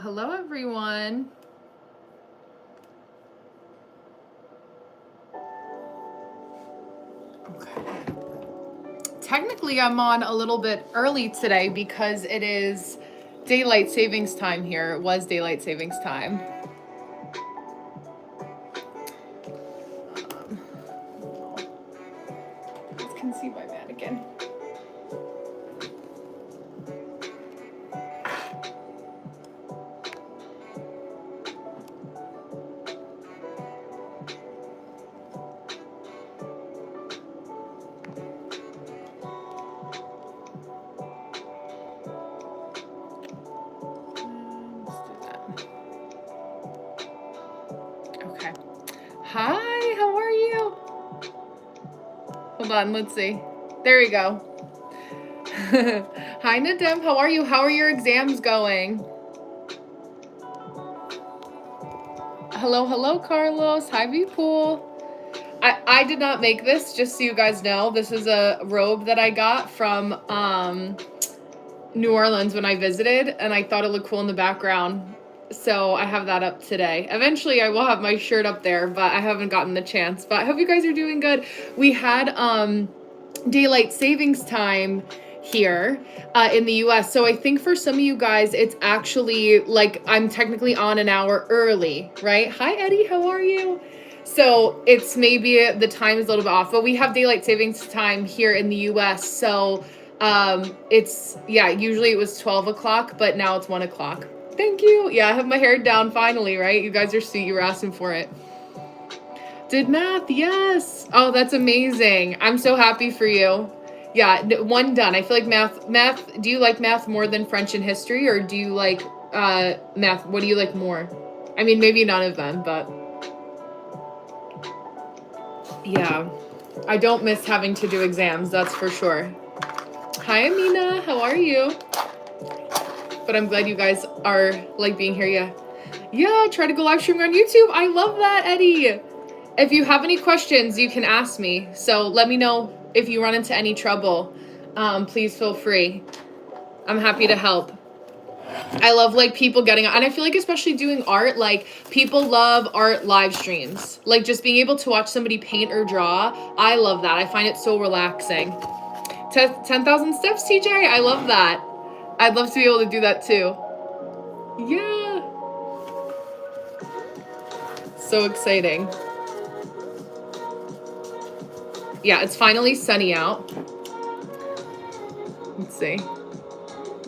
Hello, everyone. Okay. Technically, I'm on a little bit early today because it is daylight savings time here. It was daylight savings time. You can see my mannequin. Okay. Hi, how are you? Hold on, let's see. There we go. Hi, Nadem. How are you? How are your exams going? Hello, Carlos. Hi, V-Pool. I did not make this, just so you guys know. This is a robe that I got from New Orleans when I visited, and I thought it looked cool in the background. So I have that up today. Eventually I will have my shirt up there, but I haven't gotten the chance. But I hope you guys are doing good. We had daylight savings time here in the US. So I think for some of you guys, it's actually like I'm technically on an hour early, right? Hi, Eddie. How are you? So it's maybe the time is a little bit off, but we have daylight savings time here in the US. So it's, yeah, usually it was 12 o'clock, but now it's 1 o'clock. Thank you. Yeah, I have my hair down finally, right? You guys are sweet. You were asking for it. Did math, yes. Oh, that's amazing. I'm so happy for you. Yeah, one done. I feel like math, do you like math more than French and history, or do you like math? What do you like more? I mean, maybe none of them, but yeah. I don't miss having to do exams, that's for sure. Hi, Amina. How are you? But I'm glad you guys are like being here. Yeah, try to go live streaming on YouTube. I love that, Eddie. If you have any questions, you can ask me. So let me know if you run into any trouble. Please feel free. I'm happy to help. I love like people getting, and I feel like especially doing art, like people love art live streams. Like just being able to watch somebody paint or draw. I love that. I find it so relaxing. 10,000 steps, TJ. I love that. I'd love to be able to do that too. Yeah. So exciting. Yeah, it's finally sunny out. Let's see.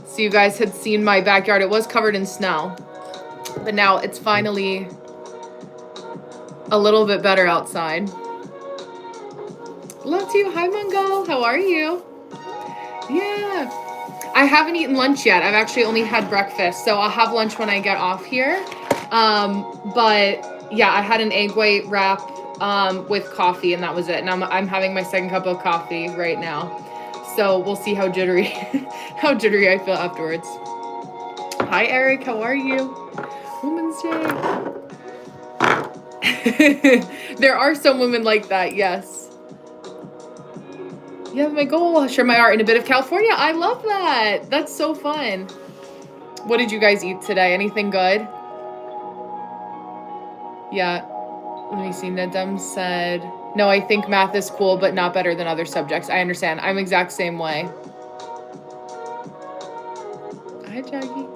So you guys had seen my backyard. It was covered in snow, but now it's finally a little bit better outside. Love to you. Hi, Mungo. How are you? Yeah. I haven't eaten lunch yet. I've actually only had breakfast, so I'll have lunch when I get off here. But yeah, I had an egg white wrap with coffee, and that was it. And I'm having my second cup of coffee right now. So we'll see how jittery how jittery I feel afterwards. Hi, Eric. How are you? Women's Day. There are some women like that, yes. Yeah, my goal, share my art in a bit of California. I love that. That's so fun. What did you guys eat today? Anything good? Yeah. Let me see. Nadem said, no, I think math is cool, but not better than other subjects. I understand. I'm exact same way. Hi, Jackie.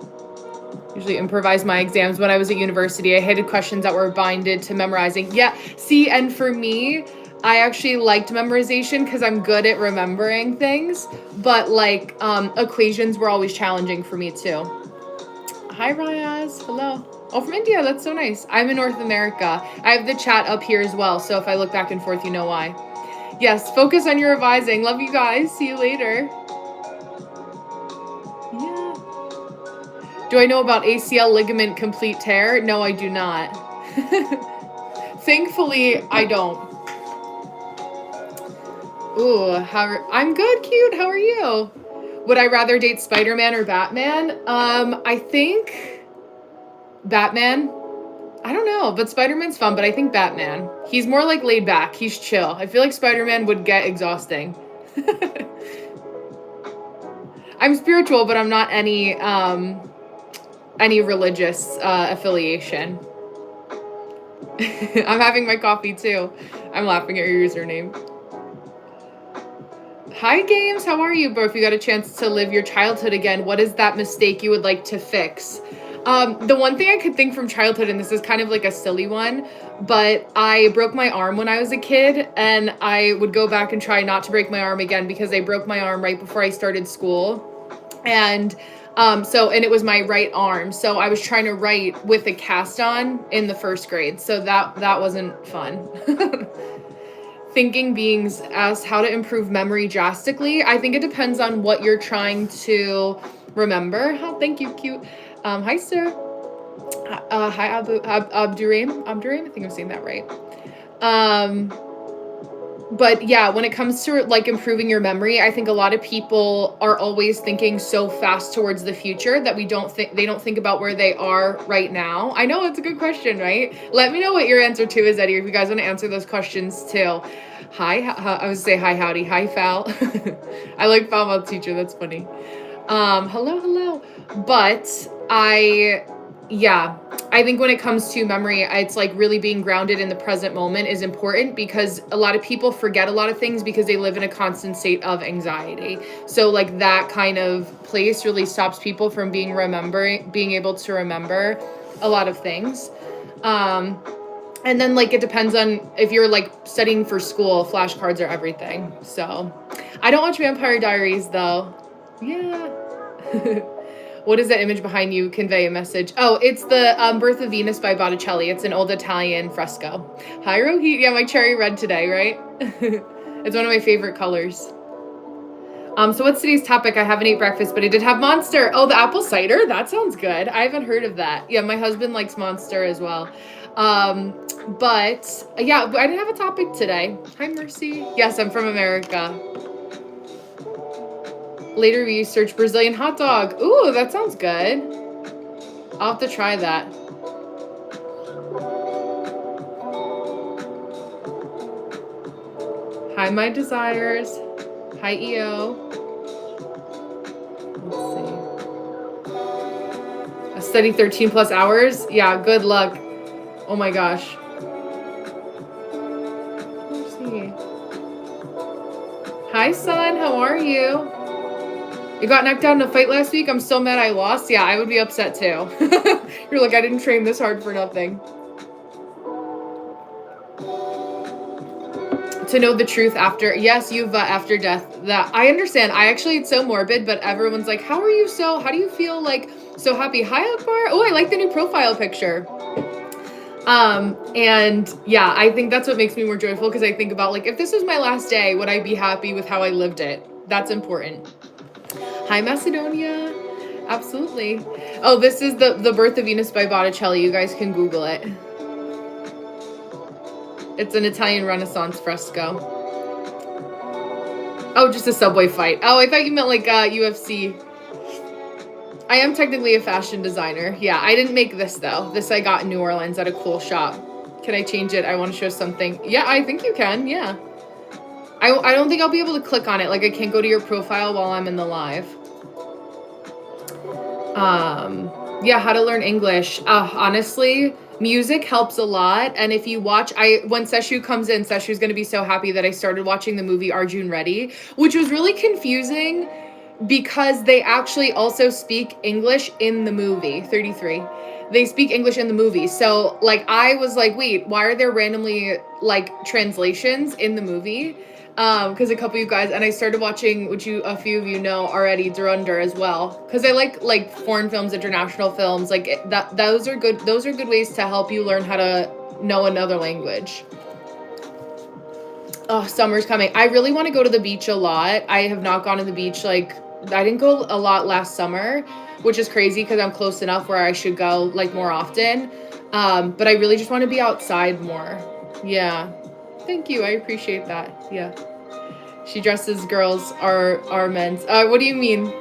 Usually improvise my exams when I was at university. I hated questions that were binded to memorizing. Yeah, see, and for me, I actually liked memorization because I'm good at remembering things, but like equations were always challenging for me too. Hi, Rayaz. Hello. Oh, from India. That's so nice. I'm in North America. I have the chat up here as well, so if I look back and forth, you know why. Yes, focus on your revising. Love you guys. See you later. Yeah. Do I know about ACL ligament complete tear? No, I do not. Thankfully, I don't. Ooh, I'm good, cute. How are you? Would I rather date Spider-Man or Batman? I think Batman. I don't know, but Spider-Man's fun, but I think Batman. He's more like laid back. He's chill. I feel like Spider-Man would get exhausting. I'm spiritual, but I'm not any any religious affiliation. I'm having my coffee too. I'm laughing at your username. Hi, Games. How are you, bro? If you got a chance to live your childhood again, what is that mistake you would like to fix? The one thing I could think from childhood, and this is kind of like a silly one, but I broke my arm when I was a kid, and I would go back and try not to break my arm again because I broke my arm right before I started school. And and it was my right arm. So I was trying to write with a cast on in the first grade. So that wasn't fun. Thinking beings asked how to improve memory drastically. I think it depends on what you're trying to remember. Oh, thank you, cute. Hi, sir. Hi, Abdurim. Abdurim, I think I'm saying that right. But yeah, when it comes to like improving your memory, I think a lot of people are always thinking so fast towards the future that they don't think about where they are right now. I know it's a good question, right? Let me know what your answer to is, Eddie, if you guys want to answer those questions too. Hi, I would say hi, howdy, hi, Fal. I like Fal Mouth Teacher, that's funny. Hello. But I think when it comes to memory, it's like really being grounded in the present moment is important because a lot of people forget a lot of things because they live in a constant state of anxiety. So like that kind of place really stops people from being able to remember a lot of things. And then like it depends on if you're like studying for school, flashcards are everything. So I don't watch Vampire Diaries though. Yeah. What does that image behind you convey a message? Oh, it's the Birth of Venus by Botticelli. It's an old Italian fresco. Hi, Rohit. Yeah, my cherry red today, right? It's one of my favorite colors. So what's today's topic? I haven't ate breakfast, but I did have Monster. Oh, the apple cider? That sounds good. I haven't heard of that. Yeah, my husband likes Monster as well. But yeah, I didn't have a topic today. Hi, Mercy. Yes, I'm from America. Later research Brazilian hot dog. Ooh, that sounds good. I'll have to try that. Hi, my desires. Hi, EO. Let's see. I study 13 plus hours. Yeah, good luck. Oh my gosh. Let's see. Hi, son. How are you? You got knocked out in a fight last week? I'm so mad I lost. Yeah, I would be upset too. You're like, I didn't train this hard for nothing. To know the truth after, yes, after death. That I understand. It's so morbid, but everyone's like, how do you feel like so happy? Hi, Akbar. Oh, I like the new profile picture. And yeah, I think that's what makes me more joyful because I think about like, if this was my last day, would I be happy with how I lived it? That's important. Hi, Macedonia. Absolutely. Oh, this is the Birth of Venus by Botticelli. You guys can Google it. It's an Italian Renaissance fresco. Oh, just a subway fight. Oh, I thought you meant like UFC. I am technically a fashion designer. Yeah, I didn't make this though. This I got in New Orleans at a cool shop. Can I change it? I want to show something. Yeah, I think you can. Yeah. I don't think I'll be able to click on it. Like I can't go to your profile while I'm in the live. Yeah, how to learn English. Honestly, music helps a lot. And if you watch, when Seshu comes in, Seshu's going to be so happy that I started watching the movie Arjun Reddy, which was really confusing because they actually also speak English in the movie. 33. They speak English in the movie. So like, I was like, wait, why are there randomly like translations in the movie? Because a couple of you guys, and I started watching, which a few of you know already, Durandar as well. Because I like foreign films, international films, like that. Those are good ways to help you learn how to know another language. Oh, summer's coming. I really want to go to the beach a lot. I have not gone to the beach. Like I didn't go a lot last summer, which is crazy because I'm close enough where I should go like more often. But I really just want to be outside more. Yeah. Thank you. I appreciate that. Yeah. She dresses girls are men's. What do you mean?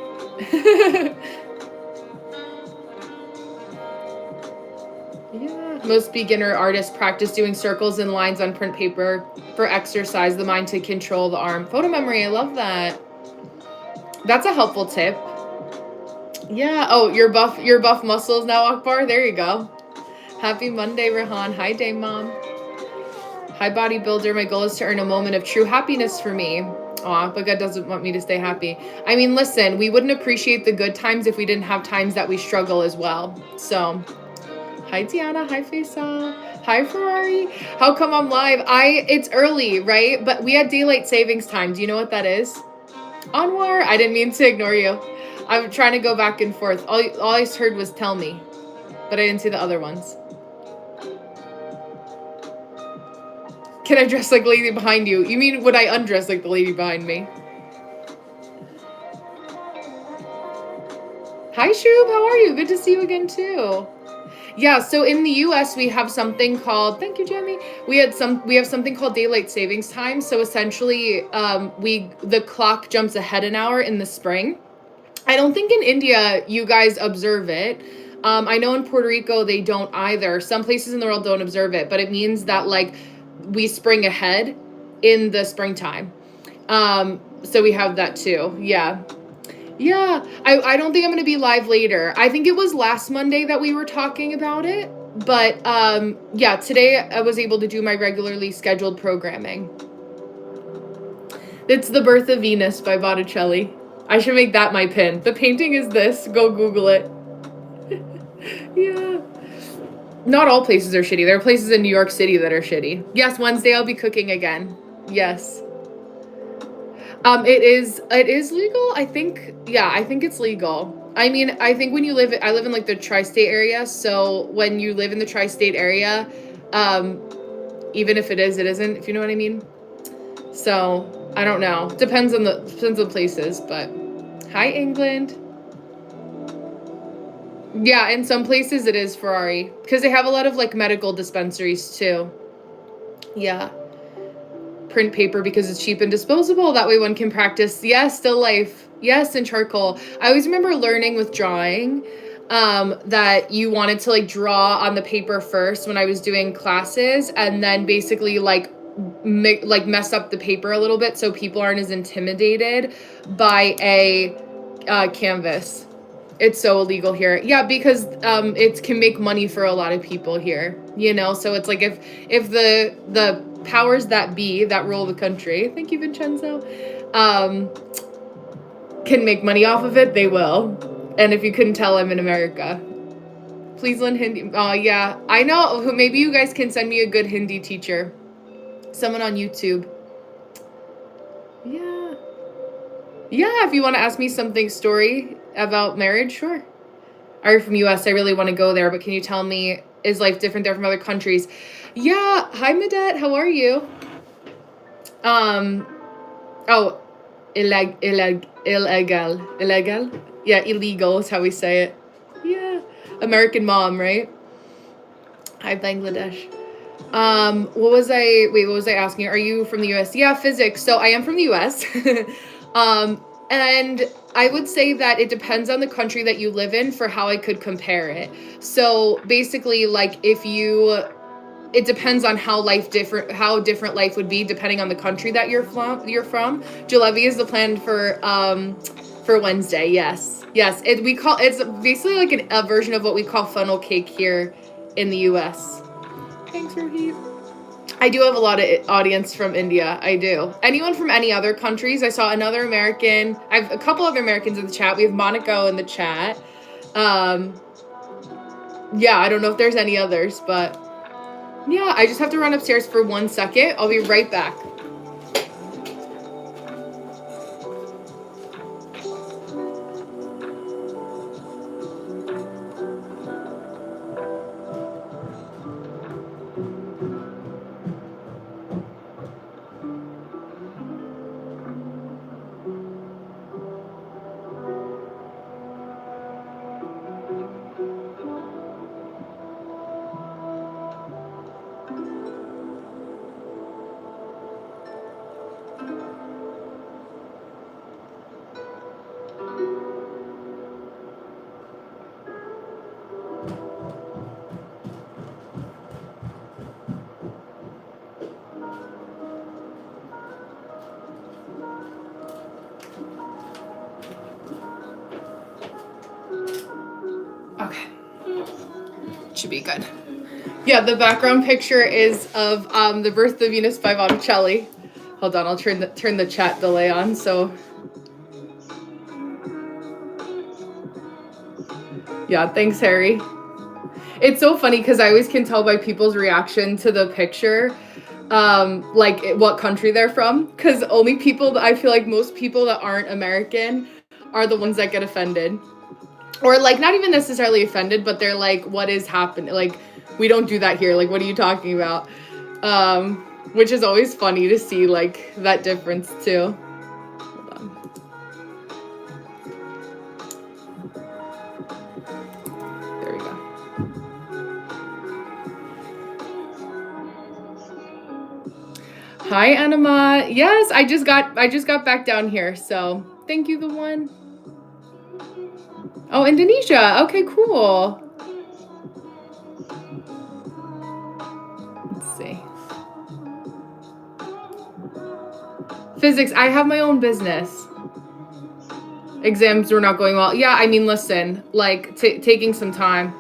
Yeah. Most beginner artists practice doing circles and lines on print paper for exercise the mind to control the arm. Photo memory. I love that. That's a helpful tip. Yeah. Oh, your buff muscles now, Akbar. There you go. Happy Monday, Rehan. Hi, day mom. Hi, bodybuilder. My goal is to earn a moment of true happiness for me. Aw, but God doesn't want me to stay happy. I mean, listen, we wouldn't appreciate the good times if we didn't have times that we struggle as well. So, hi, Tiana. Hi, Faisal. Hi, Ferrari. How come I'm live? It's early, right? But we had daylight savings time. Do you know what that is? Anwar, I didn't mean to ignore you. I'm trying to go back and forth. All I heard was tell me, but I didn't see the other ones. Can I dress like the lady behind you? You mean would I undress like the lady behind me? Hi, Shub. How are you? Good to see you again, too. Yeah, so in the US we have something called, thank you, Jamie. We have something called daylight savings time. So essentially, the clock jumps ahead an hour in the spring. I don't think in India you guys observe it. I know in Puerto Rico they don't either. Some places in the world don't observe it, but it means that like we spring ahead in the springtime. So we have that too. Yeah. Yeah, I don't think I'm gonna be live later. I think it was last Monday that we were talking about it. But yeah, today I was able to do my regularly scheduled programming. It's The Birth of Venus by Botticelli. I should make that my pin. The painting is this. Go Google it. Yeah. Not all places are shitty. There are places in New York City that are shitty. Yes, Wednesday I'll be cooking again. Yes. It is legal. I think it's legal. I mean, I think when I live in like the tri-state area, so when you live in the tri-state area, even if it isn't, if you know what I mean. So, I don't know. Depends on the places, but hi England. Yeah, in some places it is Ferrari because they have a lot of like medical dispensaries too. Yeah. Print paper because it's cheap and disposable. That way one can practice, yes, still life. Yes, and charcoal. I always remember learning with drawing that you wanted to like draw on the paper first when I was doing classes and then basically like mess up the paper a little bit so people aren't as intimidated by a canvas. It's so illegal here. Yeah, because it can make money for a lot of people here, you know? So it's like if the powers that be that rule the country, thank you, Vincenzo, can make money off of it, they will. And if you couldn't tell, I'm in America. Please learn Hindi. Oh, yeah. I know. Maybe you guys can send me a good Hindi teacher. Someone on YouTube. Yeah. Yeah, if you want to ask me something story about marriage, sure. Are you from US? I really want to go there, but can you tell me, is life different there from other countries? Yeah. Hi, Medette. How are you? Oh, illegal. Yeah, illegal is how we say it. Yeah. American mom, right? Hi, Bangladesh. What was I asking? Are you from the US? Yeah, physics. So I am from the US. And I would say that it depends on the country that you live in for how I could compare it. So basically, like it depends on how different life would be depending on the country that you're from. Jalebi is the plan for Wednesday. Yes. It's basically like a version of what we call funnel cake here in the US. Thanks, Rohit. I do have a lot of audience from India. I do. Anyone from any other countries? I saw another American. I have a couple other Americans in the chat. We have Monaco in the chat. Yeah, I don't know if there's any others, but yeah, I just have to run upstairs for 1 second. I'll be right back. Should be good. Yeah, the background picture is of the Birth of Venus by Botticelli. Hold on, I'll turn the chat delay on. So, yeah, thanks, Harry. It's so funny because I always can tell by people's reaction to the picture, like what country they're from. Because only people, I feel like most people that aren't American are the ones that get offended. Or like not even necessarily offended, but they're like, what is happening? Like, we don't do that here. Like, what are you talking about? Which is always funny to see like that difference too. Hold on. There we go. Hi, Anima. Yes, I just got back down here. So thank you, the one. Oh, Indonesia. Okay, cool. Let's see. Physics. I have my own business. Exams were not going well. Yeah, I mean, listen, like taking some time.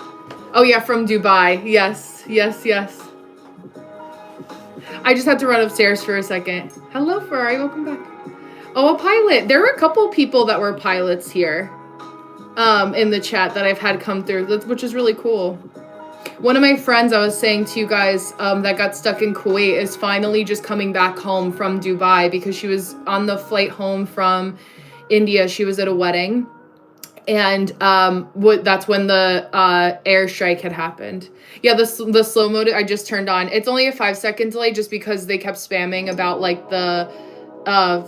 Oh yeah, from Dubai. Yes. I just had to run upstairs for a second. Hello, Ferrari. Welcome back. Oh, a pilot. There were a couple people that were pilots here. In the chat that I've had come through, which is really cool. One of my friends I was saying to you guys that got stuck in Kuwait is finally just coming back home from Dubai because she was on the flight home from India. She was at a wedding, and that's when the airstrike had happened. Yeah, the slow mode I just turned on. It's only a 5-second delay just because they kept spamming about like the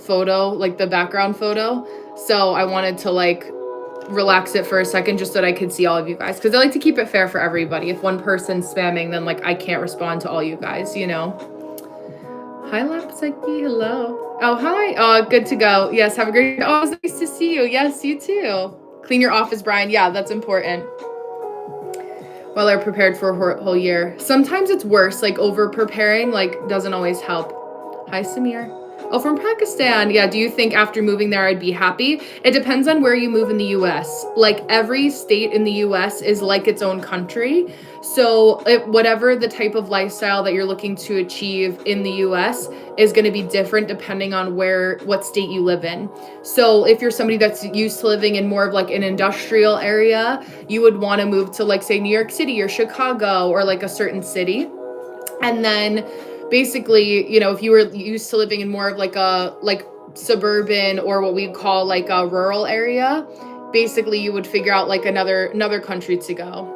photo, like the background photo. So I wanted to like relax it for a second just so that I could see all of you guys, because I like to keep it fair for everybody. If one person's spamming, then like I can't respond to all you guys, you know. Hi, Lapseki. Hello. Oh, hi. Oh, good to go. Yes, have a great. Oh, it's nice to see you. Yes, you too. Clean your office, Brian. Yeah, that's important. While they're prepared for a whole year. Sometimes it's worse. Like over preparing, like doesn't always help. Hi, Samir. Oh, from Pakistan. Yeah, do you think after moving there I'd be happy? It depends on where you move in the US. Like every state in the US is like its own country. So whatever the type of lifestyle that you're looking to achieve in the US is going to be different depending on what state you live in. So if you're somebody that's used to living in more of like an industrial area, you would want to move to like say New York City or Chicago or like a certain city. And then basically, you know, if you were used to living in more of like a suburban or what we call like a rural area, basically you would figure out like another country to go.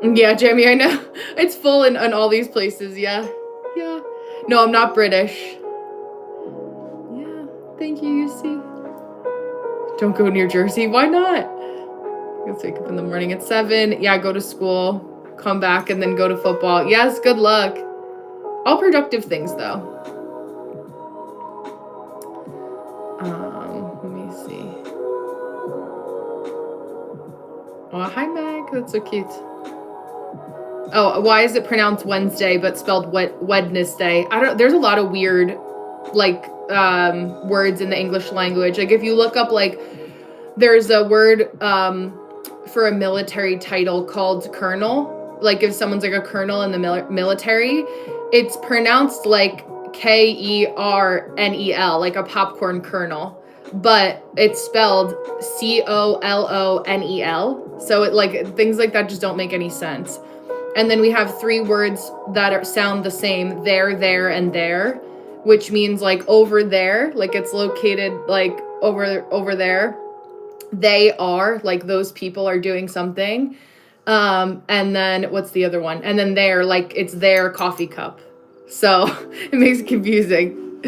Yeah, Jamie, I know. It's full in all these places, yeah. Yeah. No, I'm not British. Yeah, thank you, UC. Don't go near Jersey. Why not? Let's wake up in the morning at 7. Yeah, go to school, come back, and then go to football. Yes, good luck. All productive things, though. Let me see. Oh, hi, Meg. That's so cute. Oh, why is it pronounced Wednesday but spelled Wednesday? I don't. There's a lot of weird, like, words in the English language. Like, if you look up, like, there's a word for a military title called colonel. Like, if someone's like a colonel in the military, it's pronounced like Kernel, like a popcorn kernel, but it's spelled Colonel. So it like things like that just don't make any sense. And then we have 3 words that sound the same: there, and there, which means like over there, like it's located like over there. They are like those people are doing something. And then what's the other one? And then there, like it's their coffee cup. So it makes it confusing.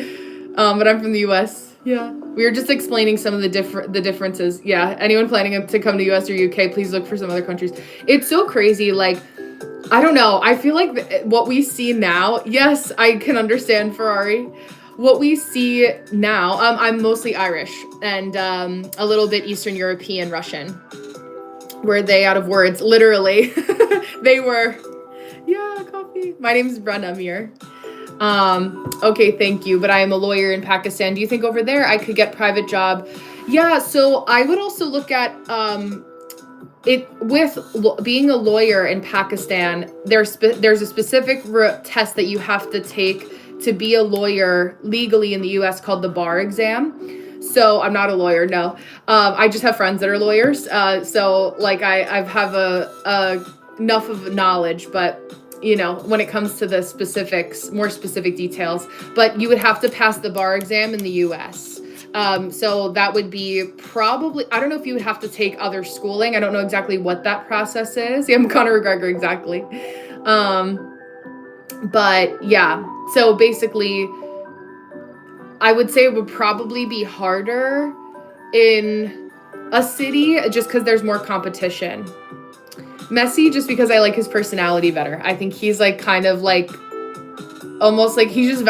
But I'm from the US. Yeah. We were just explaining some of the differences. Yeah. Anyone planning to come to US or UK, please look for some other countries. It's so crazy. Like, I don't know. I feel like what we see now, yes, I can understand Ferrari. What we see now, I'm mostly Irish and a little bit Eastern European Russian. Were they out of words? Literally. They were. Yeah, coffee. My name is Brenna Mir. Okay, thank you. But I am a lawyer in Pakistan. Do you think over there I could get private job? Yeah, so I would also look at being a lawyer in Pakistan, there's a specific test that you have to take to be a lawyer legally in the U.S. called the bar exam. So I'm not a lawyer, no. I just have friends that are lawyers. So like I have a enough of knowledge, but when it comes to the specifics, more specific details, but you would have to pass the bar exam in the U.S. So that would be probably, I don't know if you would have to take other schooling. I don't know exactly what that process is. Yeah, I'm Conor McGregor, exactly. But yeah, so basically, I would say it would probably be harder in a city just because there's more competition. Messi, just because I like his personality better. I think he's like kind of like almost like he's just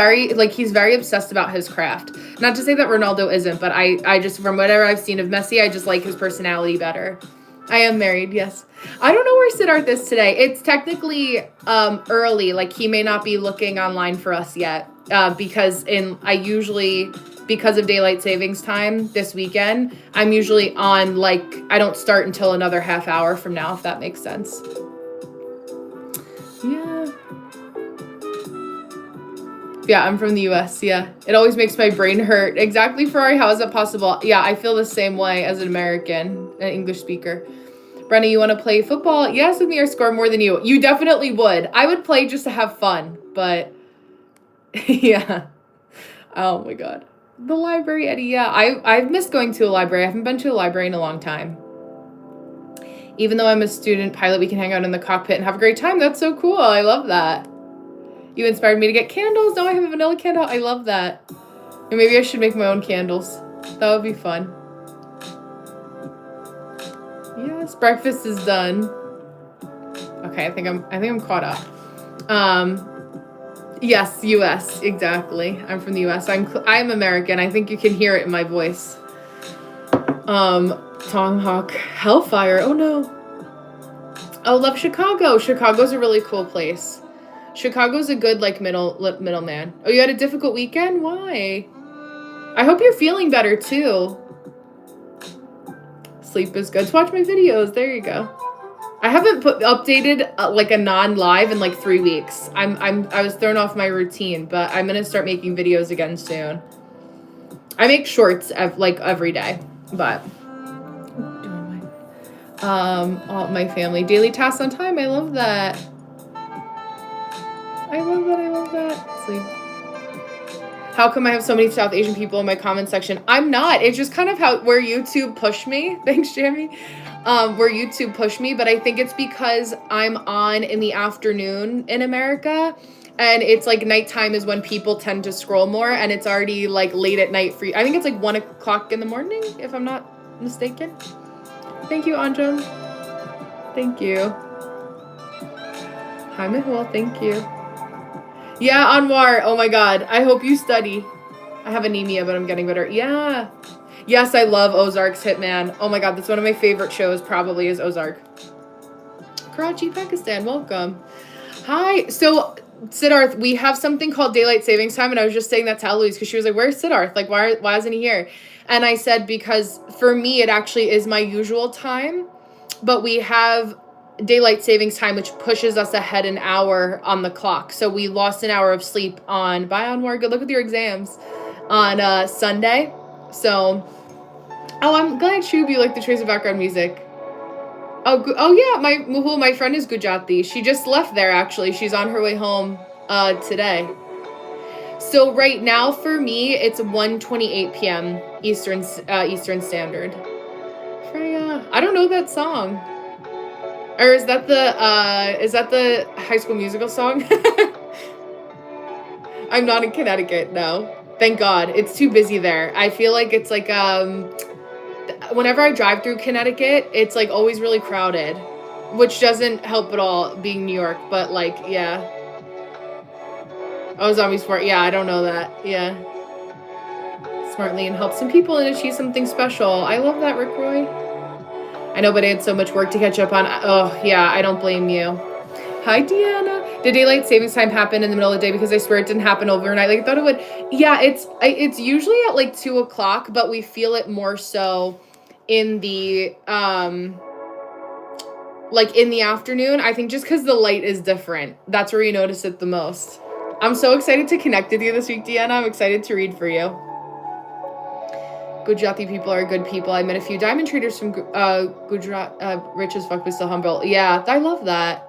he's very obsessed about his craft. Not to say that Ronaldo isn't, but I just, from whatever I've seen of Messi, I just like his personality better. I am married, yes. I don't know where Siddharth is today. It's technically early. Like he may not be looking online for us yet because because of daylight savings time this weekend, I'm usually on, like, I don't start until another half hour from now, if that makes sense. Yeah. Yeah, I'm from the US. Yeah. It always makes my brain hurt. Exactly, Ferrari. How is that possible? Yeah, I feel the same way as an American, an English speaker. Brenna, you want to play football? Yes, with me or score more than you. You definitely would. I would play just to have fun, but yeah. Oh my God. The library, Eddie. Yeah, I've missed going to a library. I haven't been to a library in a long time. Even though I'm a student pilot, we can hang out in the cockpit and have a great time. That's so cool. I love that. You inspired me to get candles. Now I have a vanilla candle. I love that. And maybe I should make my own candles. That would be fun. Yes, breakfast is done. Okay, I think I'm caught up. Yes, US, exactly. I'm from the US. I'm American. I think you can hear it in my voice. Tomahawk Hellfire. Oh no. Oh, love Chicago. Chicago's a really cool place. Chicago's a good, like, middleman. Oh, you had a difficult weekend? Why? I hope you're feeling better too. Sleep is good. To watch my videos. There you go. I haven't updated like a non-live in like 3 weeks. I was thrown off my routine, but I'm gonna start making videos again soon. I make shorts like every day, but all my family daily tasks on time. I love that. I love that. Sleep. How come I have so many South Asian people in my comment section? I'm not. It's just kind of where YouTube pushed me. Thanks, Jamie. Where YouTube pushed me, but I think it's because I'm on in the afternoon in America, and it's like nighttime is when people tend to scroll more, and it's already like late at night for you. I think it's like 1 o'clock in the morning, if I'm not mistaken. Thank you, Anjan. Thank you. Hi, Mihul. Thank you. Yeah, Anwar. Oh my God. I hope you study. I have anemia, but I'm getting better. Yeah. Yes, I love Ozark's Hitman. Oh my God, that's one of my favorite shows, probably, is Ozark. Karachi, Pakistan, welcome. Hi. So, Siddharth, we have something called daylight savings time, and I was just saying that to Eloise because she was like, where's Siddharth? Like, why isn't he here? And I said, because for me, it actually is my usual time, but we have daylight savings time, which pushes us ahead an hour on the clock. So we lost an hour of sleep on, bye Anwar, good luck with your exams, on Sunday. So, oh, I'm glad, Shub, you like the choice of background music. Oh yeah, my friend is Gujarati. She just left there, actually. She's on her way home today. So right now for me, it's 1:28 p.m. Eastern Standard. Freya, I don't know that song. Or is that the High School Musical song? I'm not in Connecticut, no. Thank God. It's too busy there. I feel like it's like whenever I drive through Connecticut, it's like always really crowded, which doesn't help at all being New York, but like, yeah. Oh, Zombie Sport. Yeah, I don't know that. Yeah. Smartly and help some people and achieve something special. I love that, Rick Roy. I know, but I had so much work to catch up on. Oh, yeah, I don't blame you. Hi, Deanna. Did daylight savings time happen in the middle of the day? Because I swear it didn't happen overnight. Like, I thought it would. Yeah, it's usually at like 2 o'clock, but we feel it more so in the like in the afternoon, I think just because the light is different. That's where you notice it the most. I'm so excited to connect with you this week, Deanna. I'm excited to read for you. Gujarati people are good people. I met a few diamond traders from Gujarat, rich as fuck but still humble. Yeah, I love that.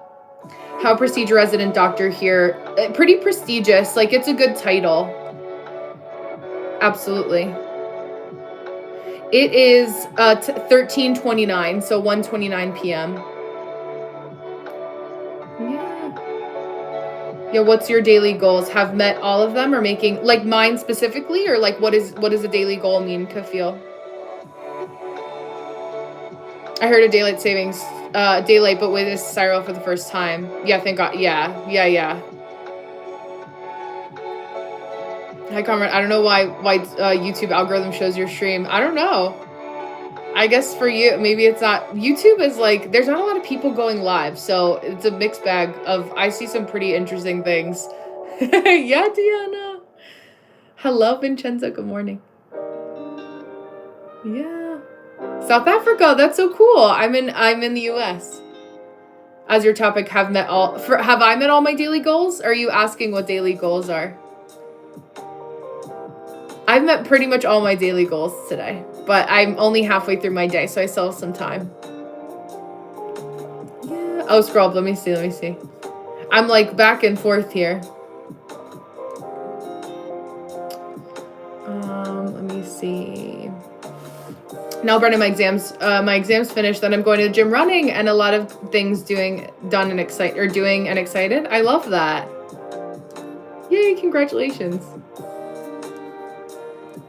How prestige resident doctor here. Pretty prestigious. Like, it's a good title. Absolutely. It is 13:29, so 1:29 p.m. Yeah, what's your daily goals? Have met all of them or making, like mine specifically, or like what does a daily goal mean, Kafil? I heard a daylight savings, daylight, but with a spiral for the first time. Yeah, thank God. Yeah. Hi, Comrade. I don't know why YouTube algorithm shows your stream. I don't know. I guess for you, maybe it's not. YouTube is like, there's not a lot of people going live, so it's a mixed bag of, I see some pretty interesting things. Yeah, Diana. Hello, Vincenzo. Good morning. Yeah. South Africa. That's so cool. I'm in the US. As your topic, have I met all my daily goals? Or are you asking what daily goals are? I've met pretty much all my daily goals today, but I'm only halfway through my day, so I still have some time. Yeah. Oh, scroll up. Let me see. I'm like back and forth here. Let me see. Now, Brenna, my exams finished. Then I'm going to the gym running, and a lot of things doing and excited. I love that. Yay! Congratulations.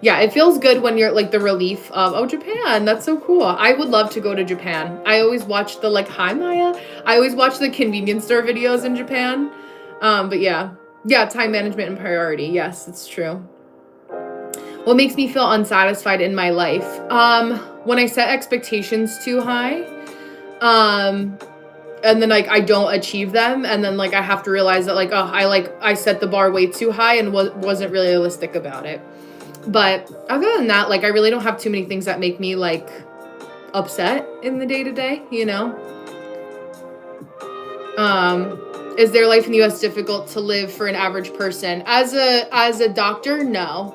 Yeah, it feels good when you're like the relief of, oh, Japan, that's so cool. I would love to go to Japan. I always watch the hi Maya. I always watch the convenience store videos in Japan. But yeah, time management and priority. Yes, it's true. What makes me feel unsatisfied in my life? When I set expectations too high, and then I don't achieve them, and then I have to realize that I set the bar way too high and wasn't really realistic about it. But other than that, I really don't have too many things that make me upset in the day-to-day, Is their life in the US difficult to live for an average person? As a doctor, no.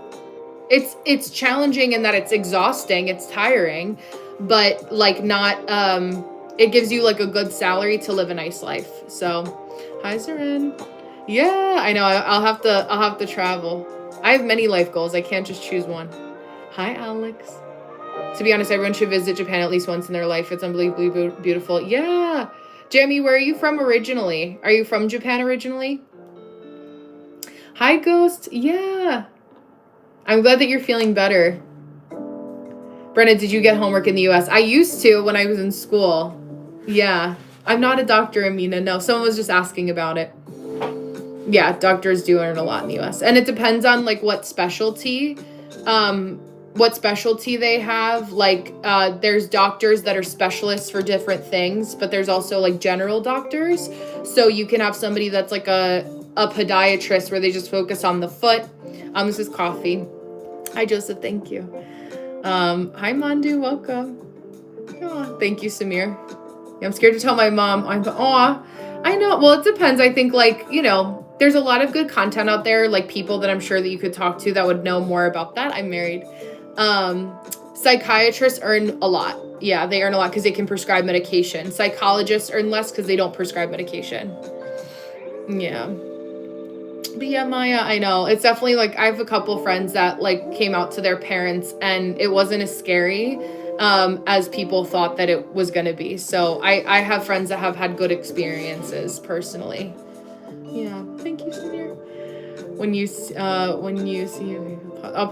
It's challenging in that it's exhausting, it's tiring, but not it gives you a good salary to live a nice life. So, hi Seren. Yeah, I know. I'll have to travel. I have many life goals. I can't just choose one. Hi, Alex. To be honest, everyone should visit Japan at least once in their life. It's unbelievably beautiful. Yeah. Jamie, where are you from originally? Are you from Japan originally? Hi, Ghost. Yeah. I'm glad that you're feeling better. Brenna, did you get homework in the US? I used to when I was in school. Yeah. I'm not a doctor, Amina. No, someone was just asking about it. Yeah, doctors do earn a lot in the US. And it depends on what specialty they have. There's doctors that are specialists for different things, but there's also general doctors. So you can have somebody that's a podiatrist where they just focus on the foot. This is coffee. Hi, Joseph. Thank you. Hi, Mandu. Welcome. Oh, thank you, Samir. Yeah, I'm scared to tell my mom. I know. Well, it depends. I think there's a lot of good content out there, people that I'm sure that you could talk to that would know more about that. I'm married. Psychiatrists earn a lot. Yeah, they earn a lot because they can prescribe medication. Psychologists earn less because they don't prescribe medication. Yeah. But yeah, Maya, I know. It's definitely I have a couple friends that came out to their parents and it wasn't as scary as people thought that it was going to be. So I have friends that have had good experiences personally. Yeah, thank you, Samir. When you see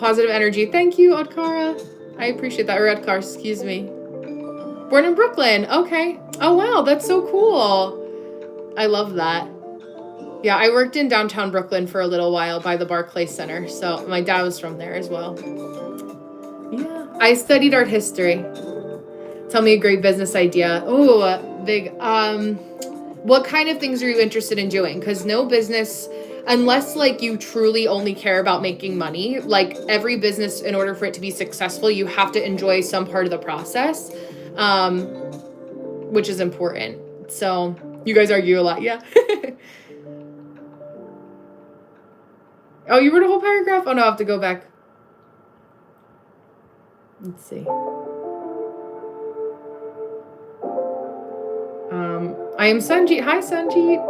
positive energy, thank you, Odkara. I appreciate that. Or Odkar, excuse me. Born in Brooklyn. Okay. Oh wow, that's so cool. I love that. Yeah, I worked in downtown Brooklyn for a little while by the Barclays Center, so my dad was from there as well. Yeah, I studied art history. Tell me a great business idea. Oh, big. What kind of things are you interested in doing? Because no business, unless you truly only care about making money, every business, in order for it to be successful, you have to enjoy some part of the process, which is important. So you guys argue a lot, yeah. Oh, you wrote a whole paragraph? Oh no, I have to go back. Let's see. I am Sanjeet. Hi, Sanjeet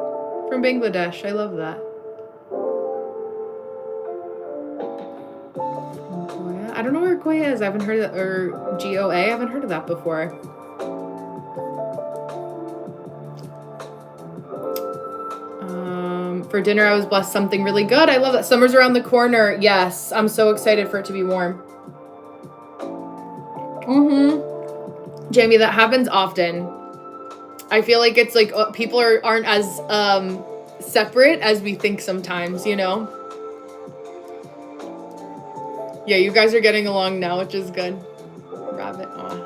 from Bangladesh. I love that. Goya. I don't know where Goya is. I haven't heard of that. Or GOA. I haven't heard of that before. For dinner, I was blessed something really good. I love that. Summer's around the corner. Yes, I'm so excited for it to be warm. Jamie, that happens often. I feel like it's like people aren't as separate as we think sometimes, you know? Yeah, you guys are getting along now, which is good. Rabbit, aw.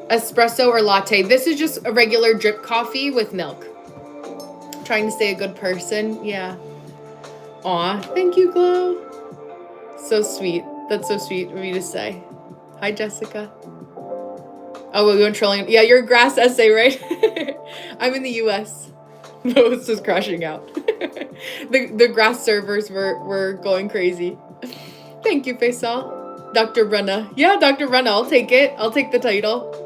Espresso or latte? This is just a regular drip coffee with milk. Trying to stay a good person, yeah. Aw, thank you, Glow. So sweet. That's so sweet of you to say. Hi, Jessica. Oh, we went trolling. Yeah, you're a grass essay, right? I'm in the US. This is crashing out. The grass servers were going crazy. Thank you, Faisal. Dr. Brenna. Yeah, Dr. Brenna, I'll take it. I'll take the title.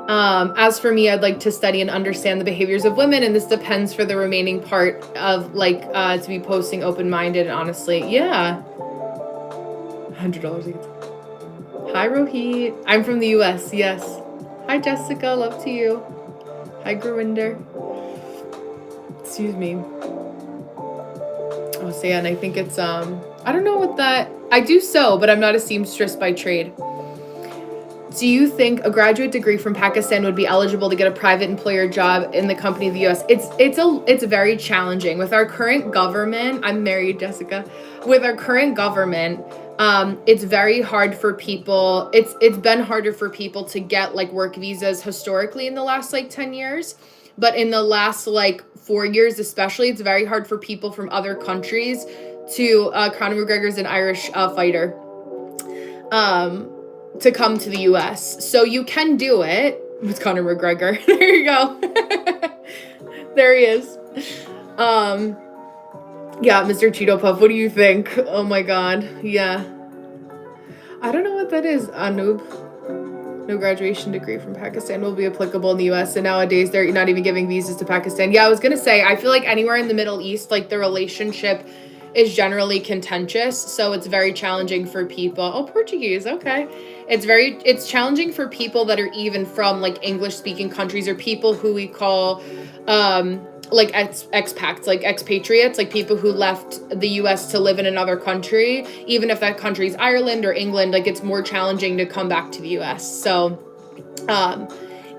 As for me, I'd like to study and understand the behaviors of women, and this depends for the remaining part of like to be posting open-minded and honestly. Yeah. $100 each. Hi, Rohit. I'm from the US, yes. Hi, Jessica. Love to you. Hi, Gurinder. Excuse me. Oh, so yeah, and I think it's, I don't know what that, I do sew, but I'm not a seamstress by trade. Do you think a graduate degree from Pakistan would be eligible to get a private employer job in the company of the US? It's very challenging. With our current government, I'm married, Jessica. With our current government, it's very hard for people. It's been harder for people to get like work visas historically in the last like 10 years. But in the last like 4 years, especially, it's very hard for people from other countries to, Conor McGregor's an Irish fighter, to come to the US. So you can do it with Conor McGregor. There you go. There he is. Yeah, Mr. Cheeto Puff, what do you think? Oh my god. Yeah. I don't know what that is, Anub. No graduation degree from Pakistan will be applicable in the US. And nowadays they're not even giving visas to Pakistan. Yeah, I was gonna say, I feel like anywhere in the Middle East, like the relationship is generally contentious. So it's very challenging for people. Oh, Portuguese, okay. It's challenging for people that are even from like English speaking countries or people who we call, like expats, like expatriates, like people who left the US to live in another country, even if that country is Ireland or England, like it's more challenging to come back to the US. So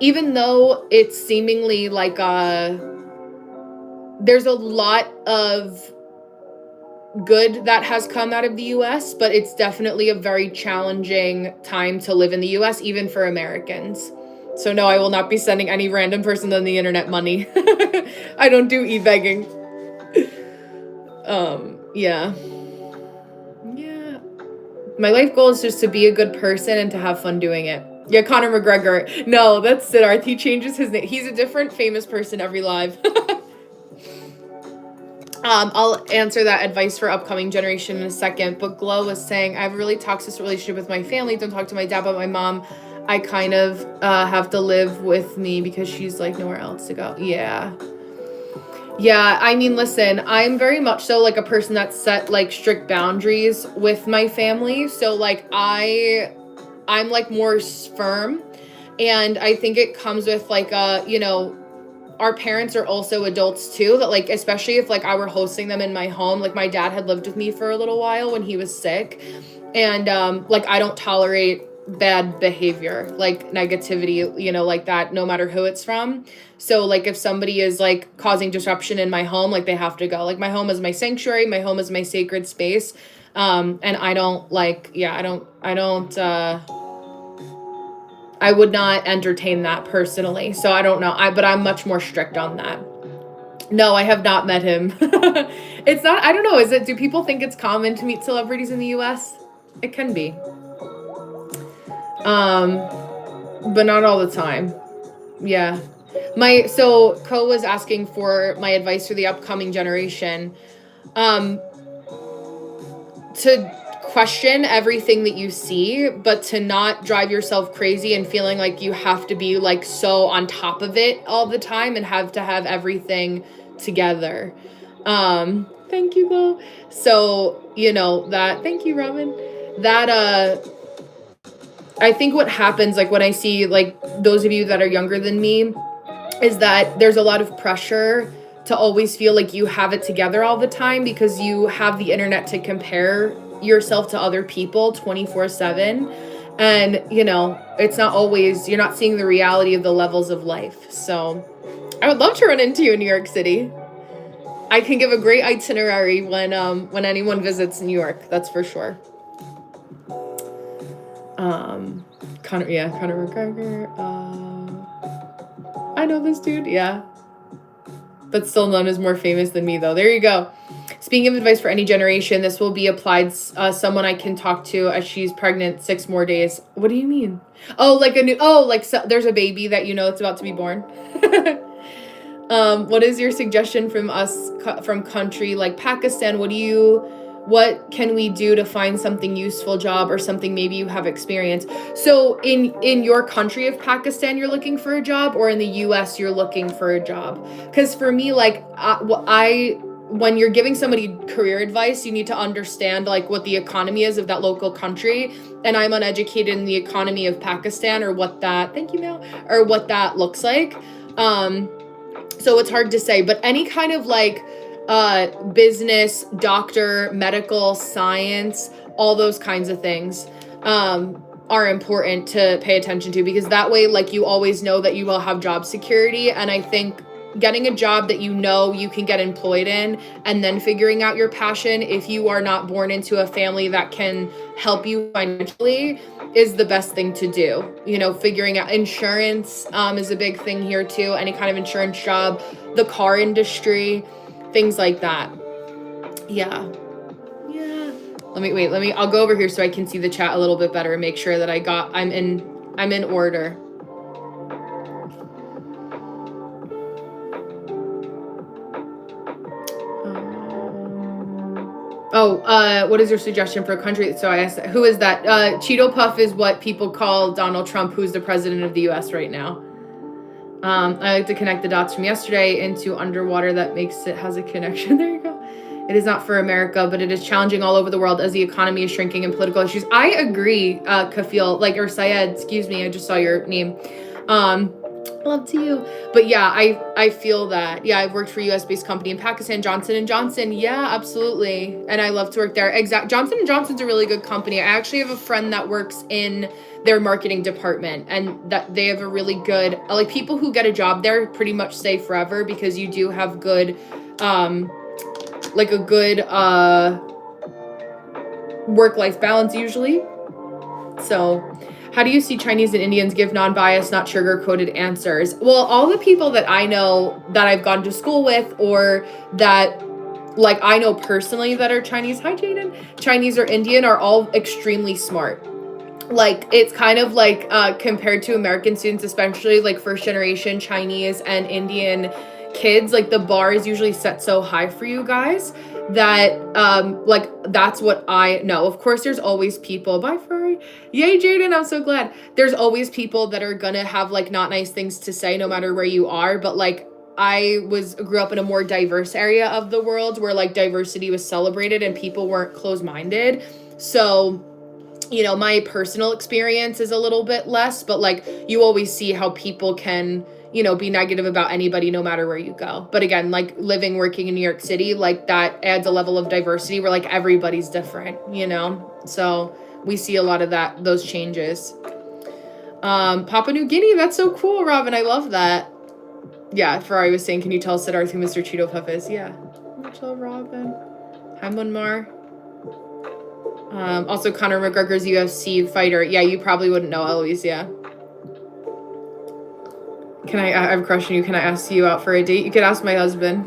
even though it's seemingly like there's a lot of good that has come out of the US, but it's definitely a very challenging time to live in the US, even for Americans. So no, I will not be sending any random person on the internet money. I don't do e-begging. Yeah. Yeah. My life goal is just to be a good person and to have fun doing it. Yeah, Conor McGregor. No, that's Siddharth. He changes his name. He's a different famous person every live. I'll answer that advice for upcoming generation in a second, but Glow was saying, I have a really toxic relationship with my family. Don't talk to my dad, but my mom, I kind of have to live with me because she's like nowhere else to go. Yeah. Yeah, I mean, listen, I'm very much so like a person that set like strict boundaries with my family. So like I'm like more firm, and I think it comes with like you know, our parents are also adults too, that like, especially if like I were hosting them in my home, like my dad had lived with me for a little while when he was sick, and like I don't tolerate bad behavior, like negativity, you know, like that, no matter who it's from. So like if somebody is like causing disruption in my home, like they have to go. Like my home is my sanctuary, my home is my sacred space, and I don't like, yeah, I would not entertain that personally. So I don't know. But I'm much more strict on that. No, I have not met him. It's not, I don't know. Do people think it's common to meet celebrities in the US? It can be. but not all the time. Yeah. So Co was asking for my advice for the upcoming generation. To question everything that you see, but to not drive yourself crazy and feeling like you have to be like so on top of it all the time and have to have everything together. Thank you though. So, thank you, Robin. That I think what happens, like when I see like those of you that are younger than me, is that there's a lot of pressure to always feel like you have it together all the time because you have the internet to compare yourself to other people 24/7. And, it's not always, you're not seeing the reality of the levels of life. So I would love to run into you in New York City. I can give a great itinerary when anyone visits New York, that's for sure. Conor McGregor. I know this dude, yeah. But still known as more famous than me, though. There you go. Speaking of advice for any generation, this will be applied someone I can talk to as she's pregnant 6 more days. What do you mean? Oh, there's a baby that it's about to be born. What is your suggestion from us from country like Pakistan? What can we do to find something useful job or something maybe you have experience? So in your country of Pakistan, you're looking for a job, or in the US, you're looking for a job? Because for me, like when you're giving somebody career advice, you need to understand like what the economy is of that local country. And I'm uneducated in the economy of Pakistan or what that, thank you, Mel, or what that looks like. So it's hard to say, but any kind of like business, doctor, medical, science, all those kinds of things are important to pay attention to, because that way, like, you always know that you will have job security. And I think getting a job that you can get employed in, and then figuring out your passion, if you are not born into a family that can help you financially, is the best thing to do. Figuring out insurance is a big thing here too. Any kind of insurance job, the car industry, things like that. Yeah. I'll go over here so I can see the chat a little bit better and make sure that I'm in order. What is your suggestion for a country? So I asked, who is that? Cheeto Puff is what people call Donald Trump, who's the president of the US right now. I like to connect the dots from yesterday into underwater. That makes it has a connection. There you go. It is not for America, but it is challenging all over the world as the economy is shrinking and political issues. I agree, Kafil, or Syed, excuse me. I just saw your name. Love to you. But yeah, I feel that. Yeah, I've worked for a US-based company in Pakistan, Johnson & Johnson. Yeah, absolutely. And I love to work there. Johnson & Johnson's a really good company. I actually have a friend that works in their marketing department, and that they have a really good, like, people who get a job there pretty much stay forever, because you do have good, like a good work-life balance usually. So how do you see Chinese and Indians give non-biased, not sugar-coated answers? Well, all the people that I know that I've gone to school with, or that like I know personally that are Chinese, hi Jaden, Chinese or Indian, are all extremely smart. Like, it's kind of like compared to American students, especially like first generation Chinese and Indian kids, like the bar is usually set so high for you guys that like that's what I know. Of course, there's always people, bye Ferrari, yay Jaden, I'm so glad. There's always people that are gonna have like not nice things to say no matter where you are, but like I grew up in a more diverse area of the world where like diversity was celebrated and people weren't closed-minded. So my personal experience is a little bit less, but like you always see how people can, be negative about anybody no matter where you go. But again, like working in New York City, like that adds a level of diversity where like everybody's different, so we see a lot of those changes. Papua New Guinea, that's so cool, Robin. I love that. Yeah, Ferrari was saying, can you tell Siddharth who Mr. Cheeto Puff is? Yeah. Much love, Robin. Hi, Munmar. Also, Conor McGregor's UFC fighter. Yeah, you probably wouldn't know, Eloise. Yeah. I have a question. Can I ask you out for a date? You could ask my husband.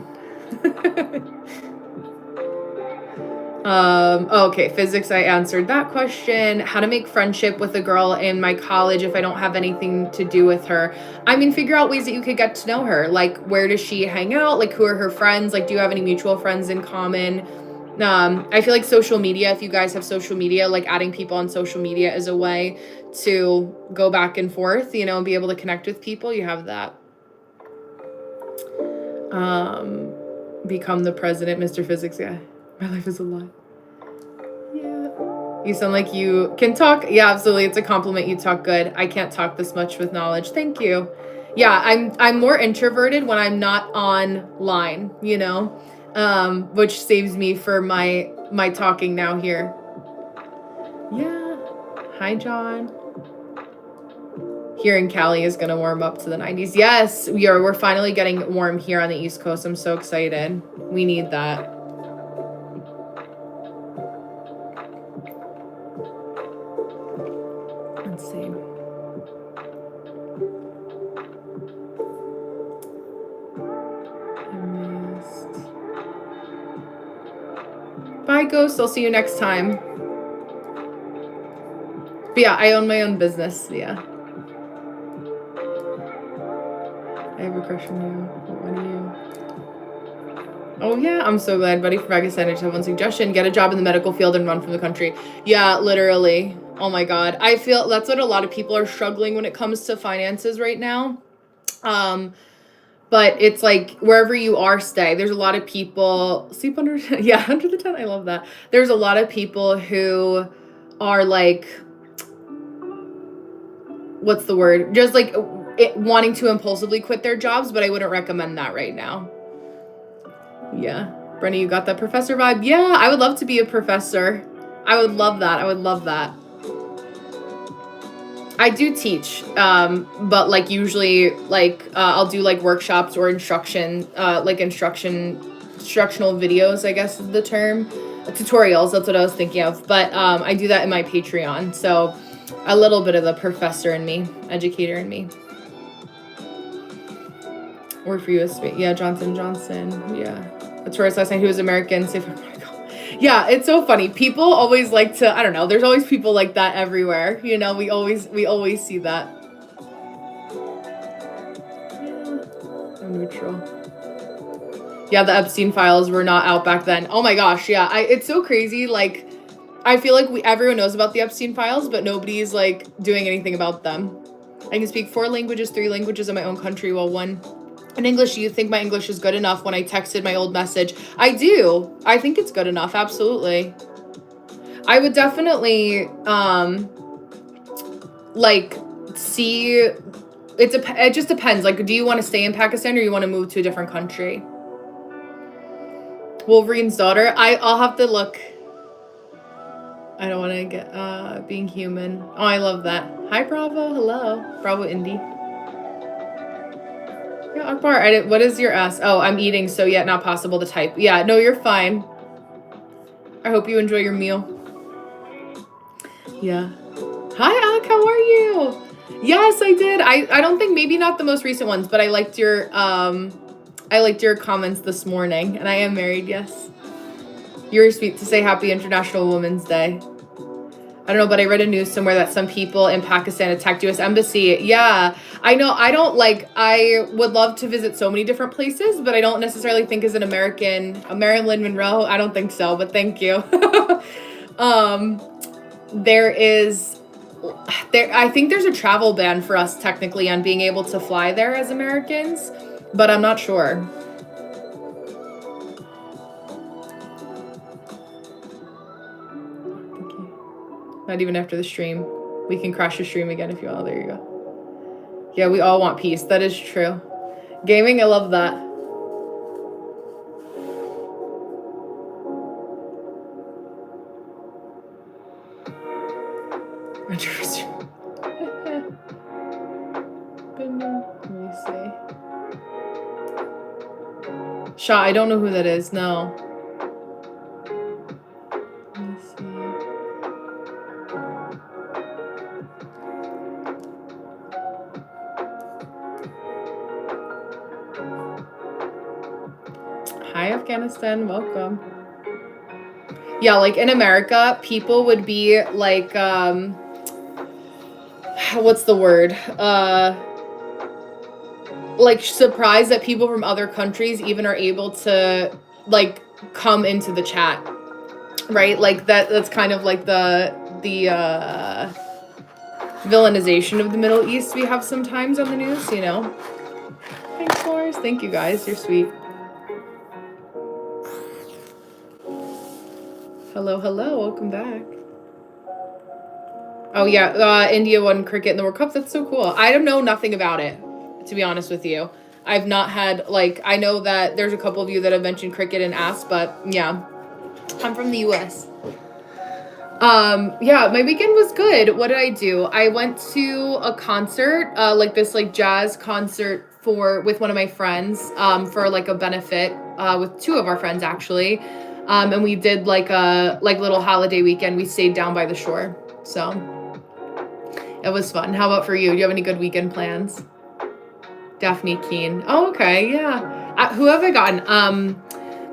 Okay, physics, I answered that question. How to make friendship with a girl in my college if I don't have anything to do with her. I mean, figure out ways that you could get to know her. Like, where does she hang out? Like, who are her friends? Like, do you have any mutual friends in common? I feel like social media, if you guys have social media, like adding people on social media is a way to go back and forth, you know, and be able to connect with people. You have that. Become the president, Mr. Physics. Yeah, my life is a lie. Yeah. You sound like you can talk. Yeah, absolutely. It's a compliment. You talk good. I can't talk this much with knowledge. Thank you. Yeah, I'm more introverted when I'm not online, you know, which saves me for my talking now here. Yeah. Hi, John. Here in Cali is gonna warm up to the 90s. Yes, we're finally getting warm here on the East Coast. I'm so excited. We need that. Let's see. Bye, Ghost. I'll see you next time. But yeah, I own my own business. Yeah. I have a crush on you. What are you? Oh yeah, I'm so glad, buddy. For Pakistan, I just have one suggestion: get a job in the medical field and run from the country. Yeah, literally. Oh my God, I feel that's what a lot of people are struggling when it comes to finances right now. But it's like wherever you are, stay. There's a lot of people sleep under. Yeah, under the tent. I love that. There's a lot of people who are like, what's the word? Just like wanting to impulsively quit their jobs, but I wouldn't recommend that right now. Yeah. Brenna, you got that professor vibe? Yeah, I would love to be a professor. I would love that. I would love that. I do teach, but like usually like I'll do like workshops or instructional videos, I guess is the term. Tutorials, that's what I was thinking of. But I do that in my Patreon. So a little bit of the professor in me, educator in me. Work for US, yeah, Johnson Johnson, yeah. That's where last night. Who was American? Safe. Yeah, it's so funny. People always like to, I don't know, there's always people like that everywhere. You know, we always see that. Yeah. I'm neutral. Yeah, the Epstein files were not out back then. Oh my gosh, yeah. It's so crazy. Like, I feel like everyone knows about the Epstein files, but nobody's like doing anything about them. I can speak 4 languages, 3 languages in my own country, while 1 in English. Do you think my English is good enough? When I texted my old message, I do. I think it's good enough. Absolutely. I would definitely like see. It just depends. Like, do you want to stay in Pakistan or you want to move to a different country? Wolverine's daughter. I'll have to look. I don't want to get being human. Oh, I love that. Hi, Bravo. Hello, Bravo Indy. Yeah, Akbar. What is your ask? Oh, I'm eating, so yet not possible to type. Yeah, no, you're fine. I hope you enjoy your meal. Yeah. Hi, Alec. How are you? Yes, I did. I don't think, maybe not the most recent ones, but I liked your comments this morning, and I am married. Yes. You were sweet to say Happy International Women's Day. I don't know, but I read a news somewhere that some people in Pakistan attacked U.S. Embassy. Yeah, I know. I would love to visit so many different places, but I don't necessarily think as an American, a Marilyn Monroe, I don't think so, but thank you. I think there's a travel ban for us technically on being able to fly there as Americans, but I'm not sure. Not even after the stream. We can crash the stream again if you want. There you go. Yeah, we all want peace. That is true. Gaming, I love that. Let me see. Shaw, I don't know who that is. No. Let me see. Hi, Afghanistan. Welcome. Yeah, like in America, people would be like, what's the word? Like surprised that people from other countries even are able to like come into the chat, right? Like that's kind of like the villainization of the Middle East we have sometimes on the news, you know. Thanks, Forrest. Thank you guys. You're sweet. Hello, hello. Welcome back. Oh yeah, India won cricket in the World Cup. That's so cool. I don't know nothing about it, to be honest with you. I've not had like, I know that there's a couple of you that have mentioned cricket and asked, but yeah, I'm from the US. Yeah, my weekend was good. What did I do? I went to a concert, like this like jazz concert with one of my friends, for like a benefit, with two of our friends actually. And we did like a little holiday weekend. We stayed down by the shore. So it was fun. How about for you? Do you have any good weekend plans? Daphne Keene. Oh, okay, yeah. Who have I gotten?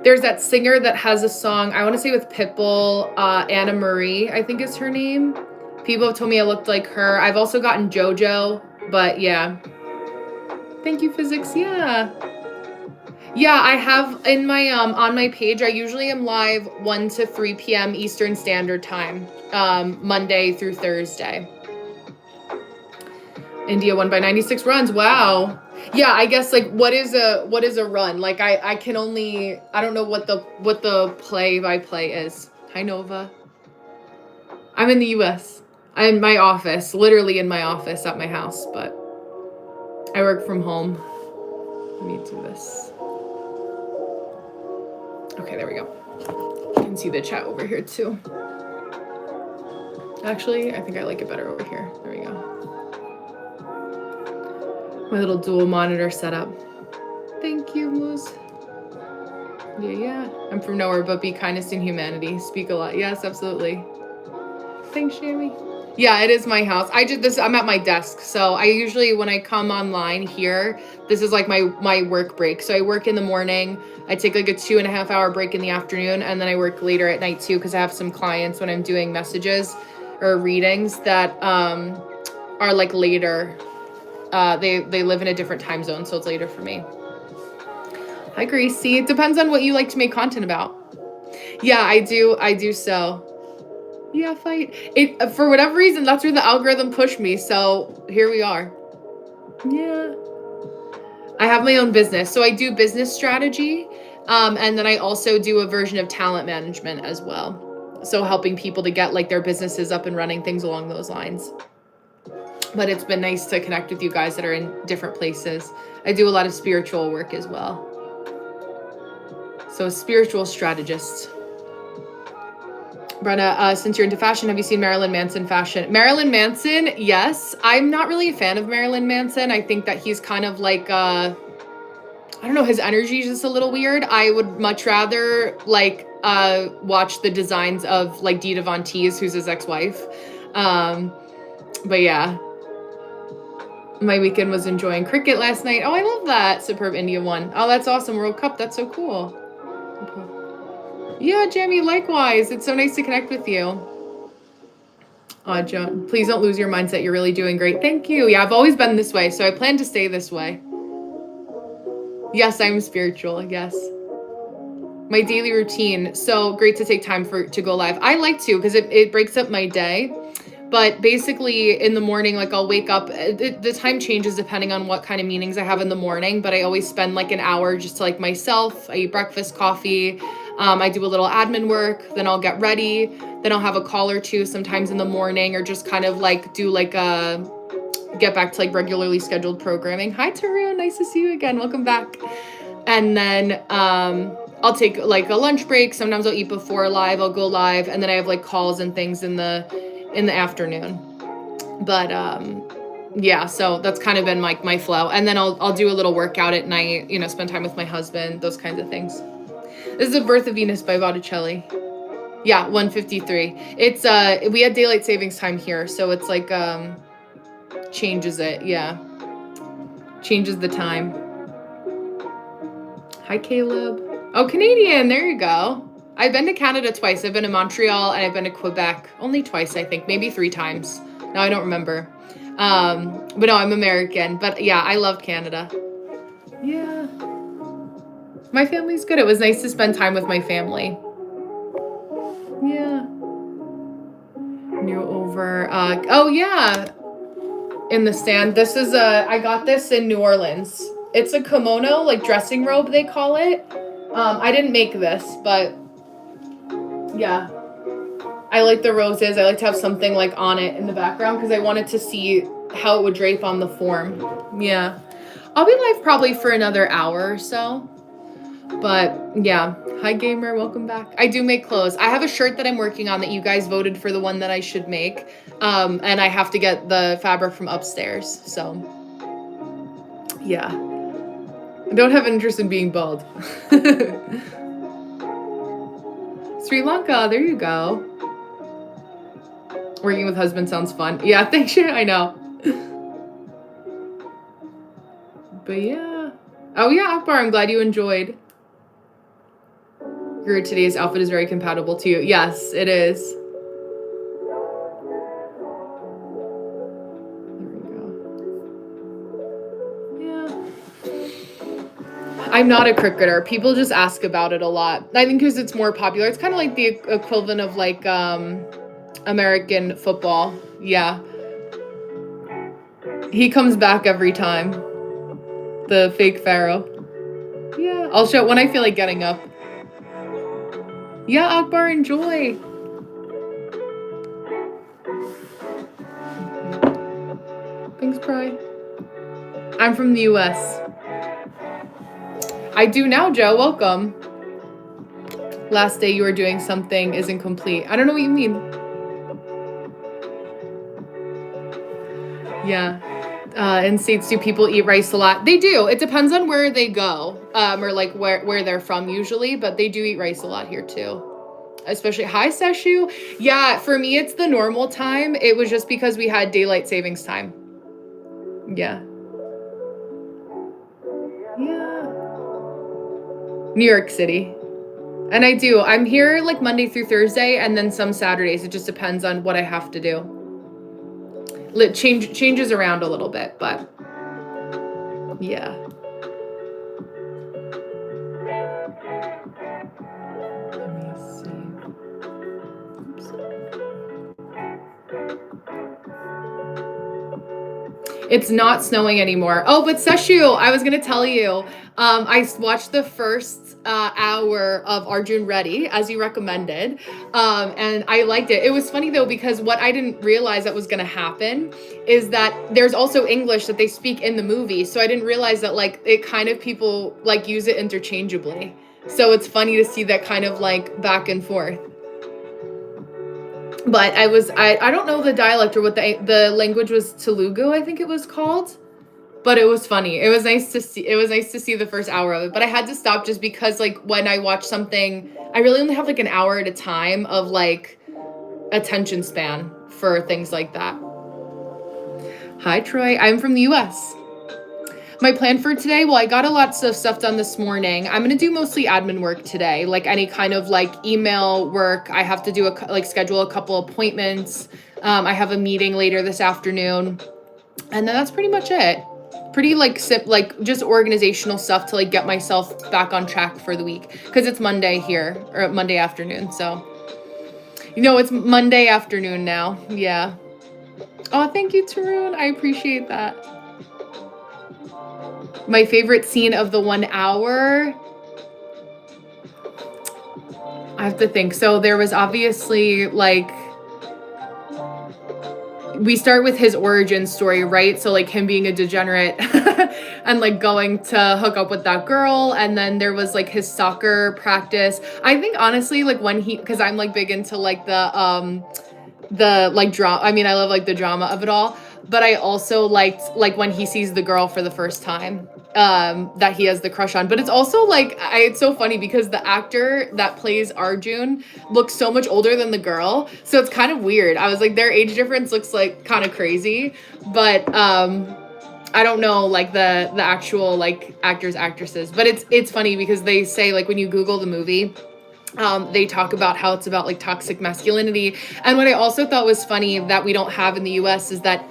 There's that singer that has a song, I want to say with Pitbull, Anna Marie, I think is her name. People have told me I looked like her. I've also gotten JoJo, but yeah. Thank you, Physics. Yeah. Yeah, I have in my on my page, I usually am live 1 to 3 p.m. Eastern Standard Time, Monday through Thursday. India won by 96 runs. Wow. Yeah, I guess like what is a run? Like I can only, I don't know what the play by play is. Hi Nova. I'm in the US. I'm in my office, literally in my office at my house, but I work from home. Let me do this. Okay, there we go. You can see the chat over here too. Actually, I think I like it better over here. There we go. My little dual monitor setup. Thank you, Moose. Yeah. I'm from nowhere, but be kindest in humanity. Speak a lot. Yes, absolutely. Thanks, Shammy. Yeah, it is my house. I'm at my desk. So I usually, when I come online here, this is like my work break. So I work in the morning. I take like a 2.5 hour break in the afternoon. And then I work later at night too, because I have some clients when I'm doing messages or readings that are like later. They live in a different time zone, so it's later for me. Hi, Gracie. It depends on what you like to make content about. Yeah, I do so. Yeah, fight. It for whatever reason, that's where the algorithm pushed me, so here we are. Yeah. I have my own business. So I do business strategy, and then I also do a version of talent management as well. So helping people to get like their businesses up and running, things along those lines. But it's been nice to connect with you guys that are in different places. I do a lot of spiritual work as well. So a spiritual strategist. Brenna, since you're into fashion, have you seen Marilyn Manson fashion? Marilyn Manson, yes. I'm not really a fan of Marilyn Manson. I think that he's kind of like, I don't know, his energy is just a little weird. I would much rather like watch the designs of like Dita Von Teese, who's his ex-wife. But yeah. My weekend was enjoying cricket last night. Oh, I love that. Superb India won. Oh, that's awesome. World Cup. That's so cool. Yeah, Jamie, likewise. It's so nice to connect with you. Oh, Joan, please don't lose your mindset. You're really doing great. Thank you. Yeah, I've always been this way, so I plan to stay this way. Yes, I'm spiritual. Yes. My daily routine. So great to take time to go live. I like to because it breaks up my day. But basically in the morning, like I'll wake up, the time changes depending on what kind of meetings I have in the morning, but I always spend like an hour just to like myself. I eat breakfast, coffee. I do a little admin work, then I'll get ready. Then I'll have a call or two sometimes in the morning, or just kind of like do like get back to like regularly scheduled programming. Hi, Tarun. Nice to see you again. Welcome back. And then I'll take like a lunch break. Sometimes I'll eat before live. I'll go live. And then I have like calls and things in the afternoon. But yeah, so that's kind of been like my flow. And then I'll do a little workout at night, you know, spend time with my husband, those kinds of things. This is The Birth of Venus by Botticelli. Yeah, 153. It's we had daylight savings time here, so it's like changes it. Yeah, changes the time. Hi, Caleb. Oh, Canadian. There you go. I've been to Canada twice. I've been to Montreal and I've been to Quebec only twice, I think, maybe 3 times. Now I don't remember. But no, I'm American. But yeah, I love Canada. Yeah. My family's good. It was nice to spend time with my family. Yeah. New over. Oh yeah. In the stand. This is I got this in New Orleans. It's a kimono, like dressing robe, they call it. I didn't make this, but yeah. I like the roses. I like to have something like on it in the background because I wanted to see how it would drape on the form. Yeah. I'll be live probably for another hour or so. But yeah. Hi gamer, welcome back. I do make clothes. I have a shirt that I'm working on that you guys voted for the one that I should make. And I have to get the fabric from upstairs. So yeah. I don't have an interest in being bald. Sri Lanka, there you go. Working with husband sounds fun. Yeah, thanks. I know. But yeah. Oh yeah, Akbar, I'm glad you enjoyed. Your today's outfit is very compatible to you. Yes, it is. There we go. Yeah. I'm not a cricketer. People just ask about it a lot. I think because it's more popular. It's kind of like the equivalent of like American football. Yeah. He comes back every time. The fake pharaoh. Yeah. I'll show it when I feel like getting up. Yeah, Akbar, enjoy. Thanks, Pride. I'm from the US. I do now, Joe. Welcome. Last day you were doing something isn't complete. I don't know what you mean. Yeah. In States, do people eat rice a lot? They do. It depends on where they go, or like where they're from usually, but they do eat rice a lot here too. Especially hi Seshu. Yeah, for me it's the normal time. It was just because we had daylight savings time. Yeah. Yeah. New York City. And I do. I'm here like Monday through Thursday and then some Saturdays. It just depends on what I have to do. Changes around a little bit, but yeah. Let me see. Oops. It's not snowing anymore. Oh, but Seshu, I was gonna tell you, I watched the first hour of Arjun Reddy, as you recommended, and I liked it. It was funny though, because what I didn't realize that was gonna happen is that there's also English that they speak in the movie, so I didn't realize that like it kind of people like use it interchangeably. So it's funny to see that kind of like back and forth. But I don't know the dialect or what the language was. Telugu, I think it was called. But it was funny. It was nice to see. It was nice to see the first hour of it. But I had to stop just because like when I watch something, I really only have like an hour at a time of like attention span for things like that. Hi Troy, I'm from the US. My plan for today, well, I got a lot of stuff done this morning. I'm going to do mostly admin work today, like any kind of like email work. I have to do schedule a couple appointments. I have a meeting later this afternoon. And then that's pretty much it. Pretty like just organizational stuff to like get myself back on track for the week. Because it's Monday here, or Monday afternoon. So, you know, it's Monday afternoon now. Yeah. Oh, thank you, Tarun. I appreciate that. My favorite scene of the 1 hour, I have to think. So there was obviously like, we start with his origin story, right? So like him being a degenerate and like going to hook up with that girl. And then there was like his soccer practice. I think honestly, like when cause I'm like big into like the like drama. I mean, I love like the drama of it all, but I also liked like when he sees the girl for the first time, that he has the crush on. But it's also like, it's so funny because the actor that plays Arjun looks so much older than the girl. So it's kind of weird. I was like, their age difference looks like kind of crazy, but, I don't know like the actual like actors, actresses, but it's funny because they say like when you Google the movie, They talk about how it's about like toxic masculinity. And what I also thought was funny that we don't have in the US is that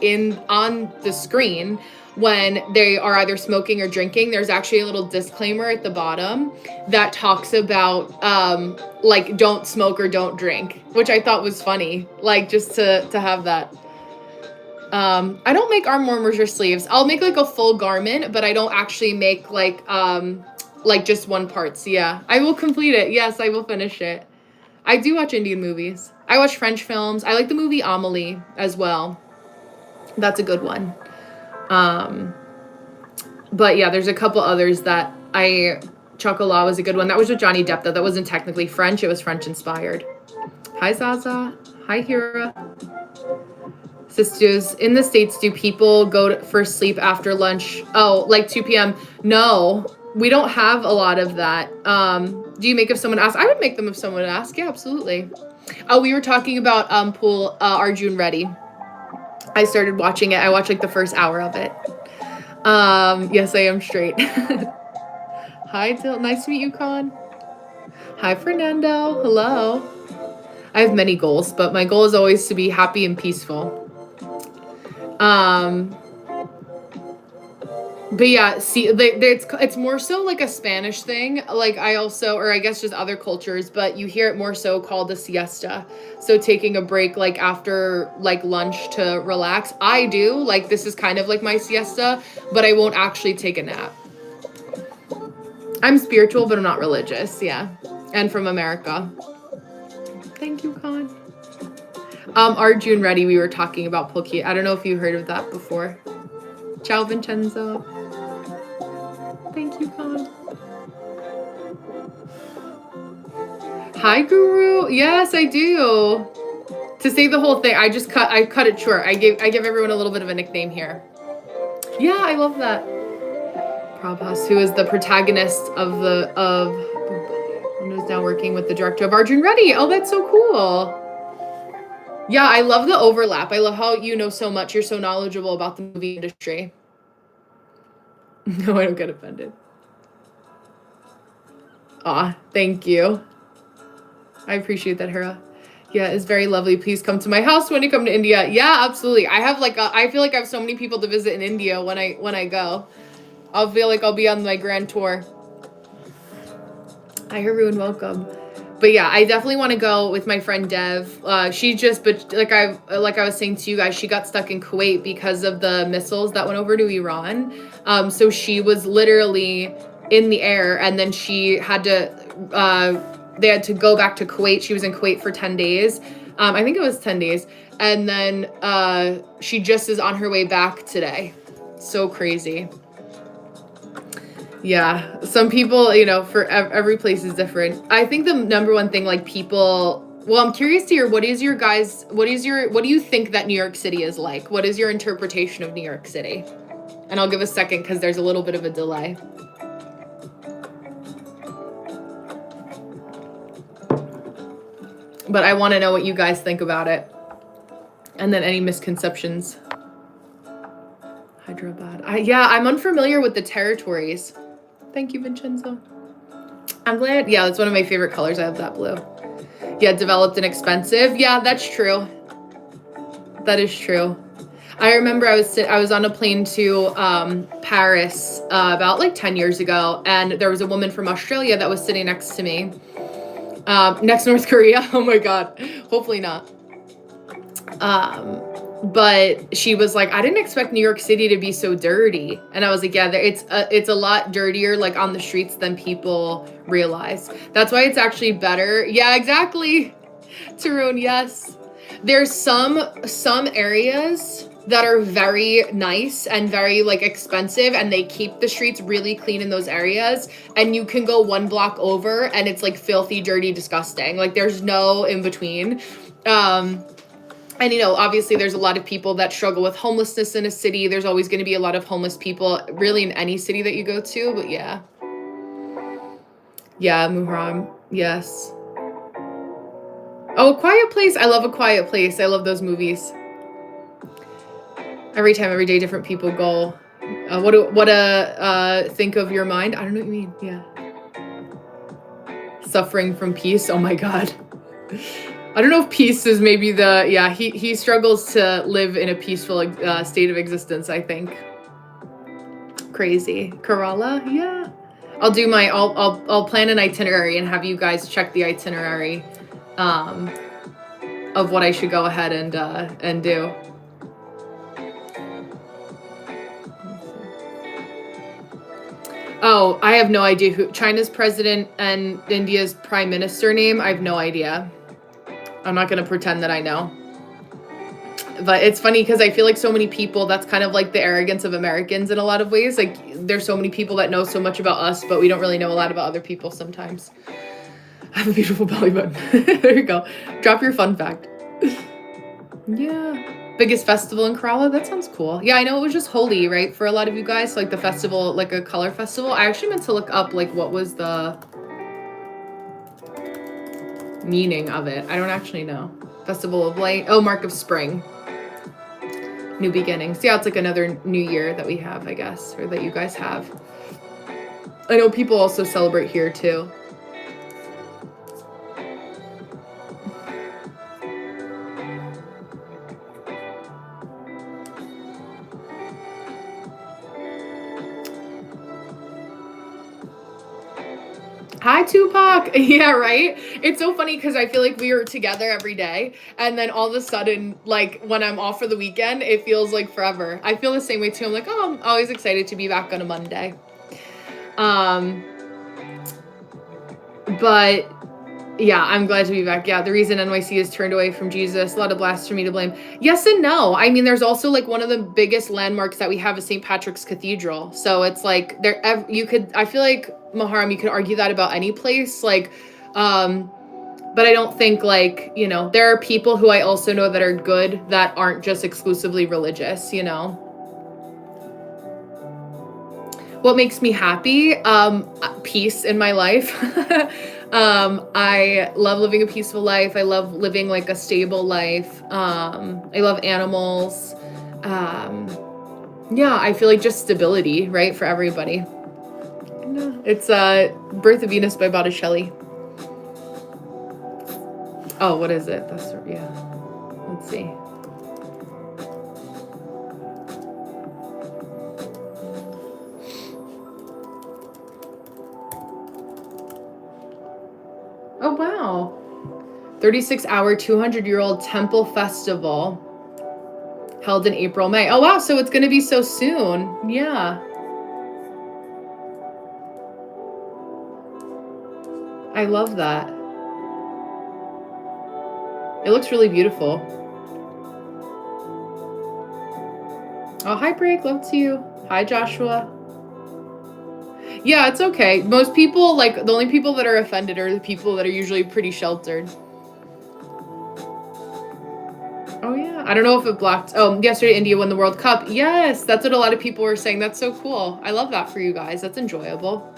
on the screen, when they are either smoking or drinking, there's actually a little disclaimer at the bottom that talks about like don't smoke or don't drink, which I thought was funny, like just to have that. I don't make arm warmers or sleeves. I'll make like a full garment, but I don't actually make like just one parts. Yeah, I will complete it. Yes, I will finish it. I do watch Indian movies. I watch French films. I like the movie Amelie as well. That's a good one. But yeah, there's a couple others that Chocolat was a good one. That was with Johnny Depp though. That wasn't technically French. It was French inspired. Hi Zaza. Hi Hira. Sisters, in the States, do people go for sleep after lunch? Oh, like 2 p.m.? No, we don't have a lot of that. Do you make if someone asks? I would make them if someone asked. Yeah, absolutely. Oh, we were talking about Arjun Reddy. I started watching it. I watched like the first hour of it. Yes, I am straight. Hi, Dil. Nice to meet you, Con. Hi, Fernando. Hello. I have many goals, but my goal is always to be happy and peaceful. But yeah, see, it's more so like a Spanish thing. Like I also, or I guess just other cultures, but you hear it more so called a siesta. So taking a break like after like lunch to relax. I do, like this is kind of like my siesta, but I won't actually take a nap. I'm spiritual, but I'm not religious. Yeah. And from America. Thank you, Con. Arjun Reddy, we were talking about Pulki. I don't know if you heard of that before. Ciao, Vincenzo. Thank you, Con. Hi, Guru. Yes, I do. To say the whole thing, I cut it short. I give everyone a little bit of a nickname here. Yeah, I love that. Prabhas, who is the protagonist of and is now working with the director of Arjun Reddy. Oh, that's so cool. Yeah, I love the overlap. I love how you know so much. You're so knowledgeable about the movie industry. No, I don't get offended. Aw, thank you. I appreciate that, Hera. Yeah, it's very lovely. Please come to my house when you come to India. Yeah, absolutely. I have like I feel like I have so many people to visit in India when I go. I'll feel like I'll be on my grand tour. Hi, Haroon, welcome. But yeah, I definitely want to go with my friend Dev. But like I was saying to you guys, she got stuck in Kuwait because of the missiles that went over to Iran. So she was literally in the air, and then she had to, they had to go back to Kuwait. She was in Kuwait for 10 days. I think it was 10 days. And then she just is on her way back today. So crazy. Yeah, some people, you know, for every place is different. I think the number one thing, like people, well, I'm curious to hear what do you think that New York City is like? What is your interpretation of New York City? And I'll give a second because there's a little bit of a delay. But I want to know what you guys think about it. And then any misconceptions. Hyderabad. I'm unfamiliar with the territories. Thank you, Vincenzo. I'm glad. Yeah, that's one of my favorite colors. I have that blue. Yeah, developed and expensive. Yeah, that's true. That is true. I remember I was on a plane to Paris about like 10 years ago, and there was a woman from Australia that was sitting next to me. Next North Korea. Oh my God. Hopefully not. But she was like, I didn't expect New York City to be so dirty. And I was like, yeah, it's a lot dirtier like on the streets than people realize. That's why it's actually better. Yeah, exactly. Tarun, yes. There's some areas that are very nice and very like expensive, and they keep the streets really clean in those areas, and you can go one block over and it's like filthy, dirty, disgusting. Like there's no in between. And, you know, obviously there's a lot of people that struggle with homelessness in a city. There's always going to be a lot of homeless people really in any city that you go to. But yeah. Yeah, Muharram. Yes. Oh, A Quiet Place. I love A Quiet Place. I love those movies. Every time, every day, different people go. Think of your mind? I don't know what you mean. Yeah. Suffering from peace. Oh my God. I don't know if peace is maybe he struggles to live in a peaceful state of existence, I think. Crazy. Kerala? Yeah. I'll plan an itinerary and have you guys check the itinerary of what I should go ahead and do. Oh, I have no idea who China's president and India's prime minister name. I have no idea. I'm not going to pretend that I know. But it's funny because I feel like so many people, that's kind of like the arrogance of Americans in a lot of ways. Like there's so many people that know so much about us, but we don't really know a lot about other people sometimes. I have a beautiful belly button. There you go. Drop your fun fact. Yeah. Biggest festival in Kerala? That sounds cool. Yeah, I know it was just Holi, right? For a lot of you guys, like the festival, like a color festival. I actually meant to look up like what was the meaning of it. I don't actually know. Festival of Light. Oh, Mark of Spring. New beginnings. Yeah, it's like another new year that we have, I guess, or that you guys have. I know people also celebrate here too. Hi, Tupac. Yeah, right? It's so funny because I feel like we are together every day. And then all of a sudden, like when I'm off for the weekend, it feels like forever. I feel the same way too. I'm like, oh, I'm always excited to be back on a Monday. But yeah, I'm glad to be back. Yeah, the reason NYC is turned away from Jesus, a lot of blasphemy to blame. Yes and no. I mean, there's also like one of the biggest landmarks that we have is St. Patrick's Cathedral. So it's like I feel like Maharam, you could argue that about any place. Like, but I don't think like, there are people who I also know that are good that aren't just exclusively religious, What makes me happy? Peace in my life. I love living a peaceful life. I love living like a stable life. I love animals. Yeah, I feel like just stability, right, for everybody. It's Birth of Venus by Botticelli. Oh, what is it? Yeah. Let's see. Oh, wow. 36-hour, 200-year-old temple festival held in April, May. Oh, wow. So it's going to be so soon. Yeah. I love that. It looks really beautiful. Oh, hi, Break. Love to you. Hi, Joshua. Yeah, it's okay. Most people, like, the only people that are offended are the people that are usually pretty sheltered. Oh, yeah. I don't know if it blocked. Oh, yesterday India won the World Cup. Yes, that's what a lot of people were saying. That's so cool. I love that for you guys. That's enjoyable.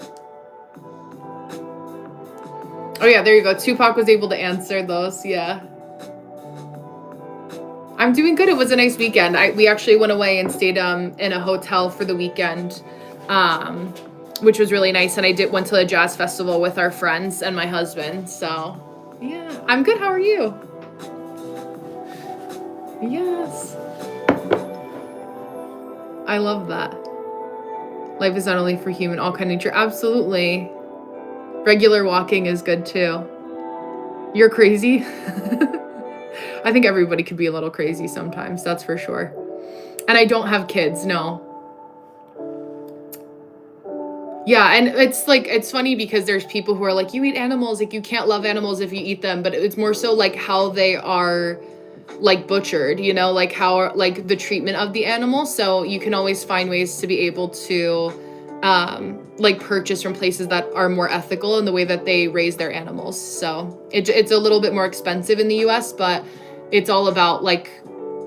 Oh, yeah, there you go. Tupac was able to answer those. Yeah. I'm doing good. It was a nice weekend. We actually went away and stayed in a hotel for the weekend, which was really nice. And I went to a jazz festival with our friends and my husband. So, yeah, I'm good. How are you? Yes. I love that. Life is not only for human, all kind of nature. Absolutely. Regular walking is good too. You're crazy? I think everybody could be a little crazy sometimes, that's for sure. And I don't have kids, no. Yeah, and it's funny because there's people who are like, you eat animals, like you can't love animals if you eat them, but it's more so like how they are like butchered, like how like the treatment of the animal. So you can always find ways to be able to like purchase from places that are more ethical in the way that they raise their animals. So it's a little bit more expensive in the US, but it's all about like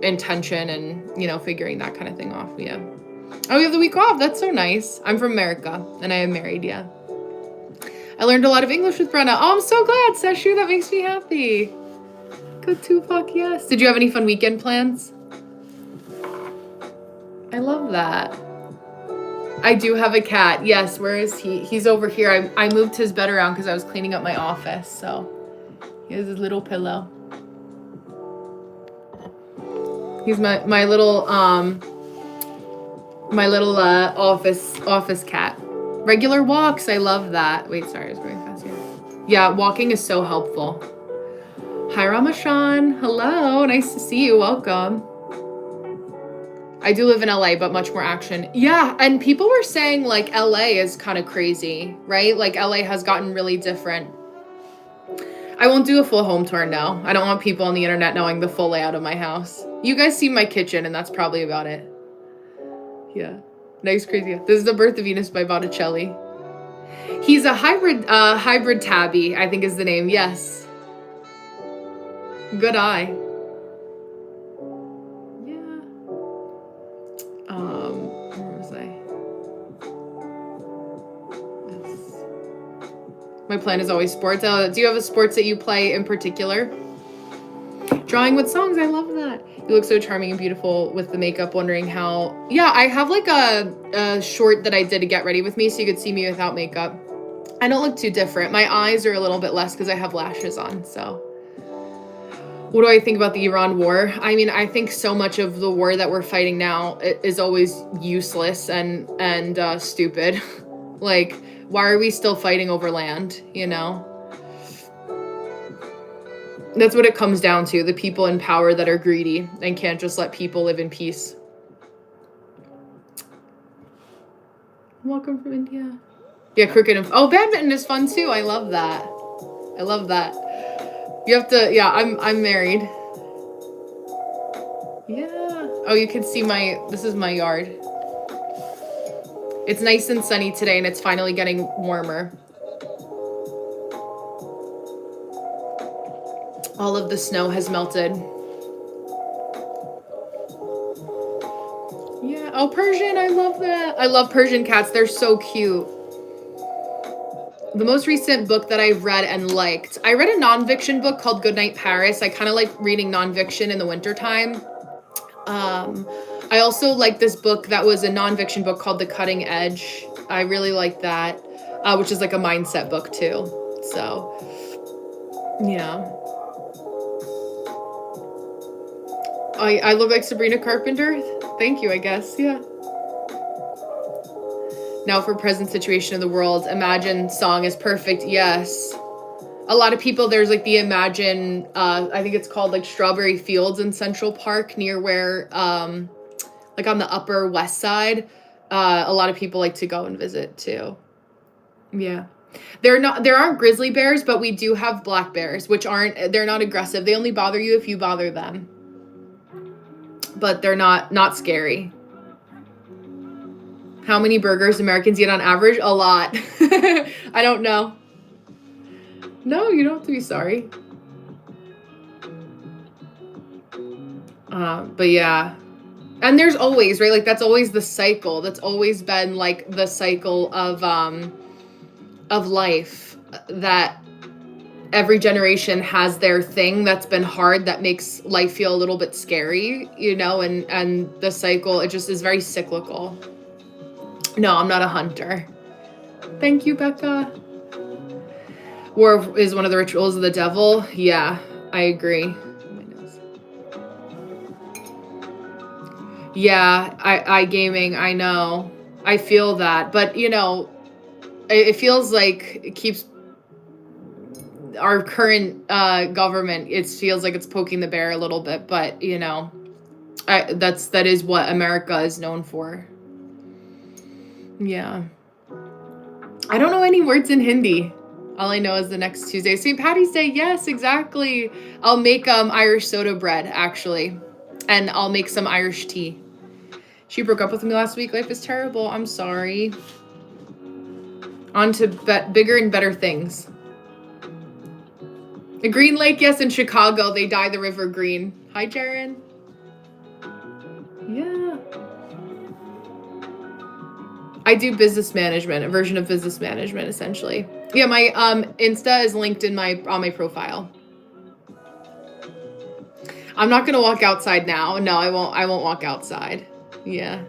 intention and, figuring that kind of thing off. Yeah. Oh, you have the week off. That's so nice. I'm from America and I am married. Yeah. I learned a lot of English with Brenna. Oh, I'm so glad, Seshu. That makes me happy. Good Tupac, yes. Did you have any fun weekend plans? I love that. I do have a cat. Yes, where is he? He's over here. I moved his bed around because I was cleaning up my office, so here's his little pillow. He's my little office cat. Regular walks, I love that. Wait, sorry, I was going fast here. Yeah, walking is so helpful. Hi, Ramashan. Hello, nice to see you. Welcome. I do live in LA, but much more action. Yeah, and people were saying like LA is kind of crazy, right? Like LA has gotten really different. I won't do a full home tour now. I don't want people on the internet knowing the full layout of my house. You guys see my kitchen, and that's probably about it. Yeah. Nice, crazy. This is The Birth of Venus by Botticelli. He's a hybrid tabby, I think is the name. Yes. Good eye. Yeah. Where was I? Yes. My plan is always sports. Do you have a sports that you play in particular? Drawing with songs, I love that. You look so charming and beautiful with the makeup, wondering how... Yeah, I have like a short that I did to get ready with me so you could see me without makeup. I don't look too different. My eyes are a little bit less because I have lashes on, so... What do I think about the Iran war? I mean, I think so much of the war that we're fighting now is always useless and stupid. Like, why are we still fighting over land, you know? That's what it comes down to. The people in power that are greedy and can't just let people live in peace. Welcome from India. Yeah, cricket and... Oh, badminton is fun too. I love that. I love that. You have to... Yeah, I'm married. Yeah. Oh, you can see my... This is my yard. It's nice and sunny today, and it's finally getting warmer. All of the snow has melted. Yeah. Oh, Persian. I love that. I love Persian cats. They're so cute. The most recent book that I've read and liked. I read a nonfiction book called Goodnight Paris. I kind of like reading nonfiction in the wintertime. I also like this book that was a nonfiction book called The Cutting Edge. I really like that, which is like a mindset book too. So, yeah. I look like Sabrina Carpenter. Thank you, I guess. Yeah. Now for present situation of the world, Imagine song is perfect. Yes. A lot of people, there's like the Imagine, I think it's called like Strawberry Fields in Central Park near where, like on the Upper West Side. A lot of people like to go and visit too. Yeah. There aren't grizzly bears, but we do have black bears, which they're not aggressive. They only bother you if you bother them. But they're not scary. How many burgers Americans eat on average? A lot. I don't know. No, you don't have to be sorry. But yeah. And there's always, right? Like that's always the cycle. That's always been like the cycle of life, that every generation has their thing that's been hard, that makes life feel a little bit scary, you know, and the cycle, it just is very cyclical. No, I'm not a hunter. Thank you, Becca. War is one of the rituals of the devil. Yeah, I agree. Yeah, I gaming, I know. I feel that. But, you know, it feels like it keeps our current government, it feels like it's poking the bear a little bit. But, you know, that is what America is known for. Yeah. I don't know any words in Hindi. All I know is the next Tuesday. St. Patty's Day. Yes, exactly. I'll make Irish soda bread, actually. And I'll make some Irish tea. She broke up with me last week. Life is terrible. I'm sorry. On to bigger and better things. The Green Lake, yes, in Chicago. They dye the river green. Hi, Jaren. Yeah. I do business management, a version of business management, essentially. Yeah, my Insta is linked on my profile. I'm not gonna walk outside now. No, I won't walk outside. Yeah.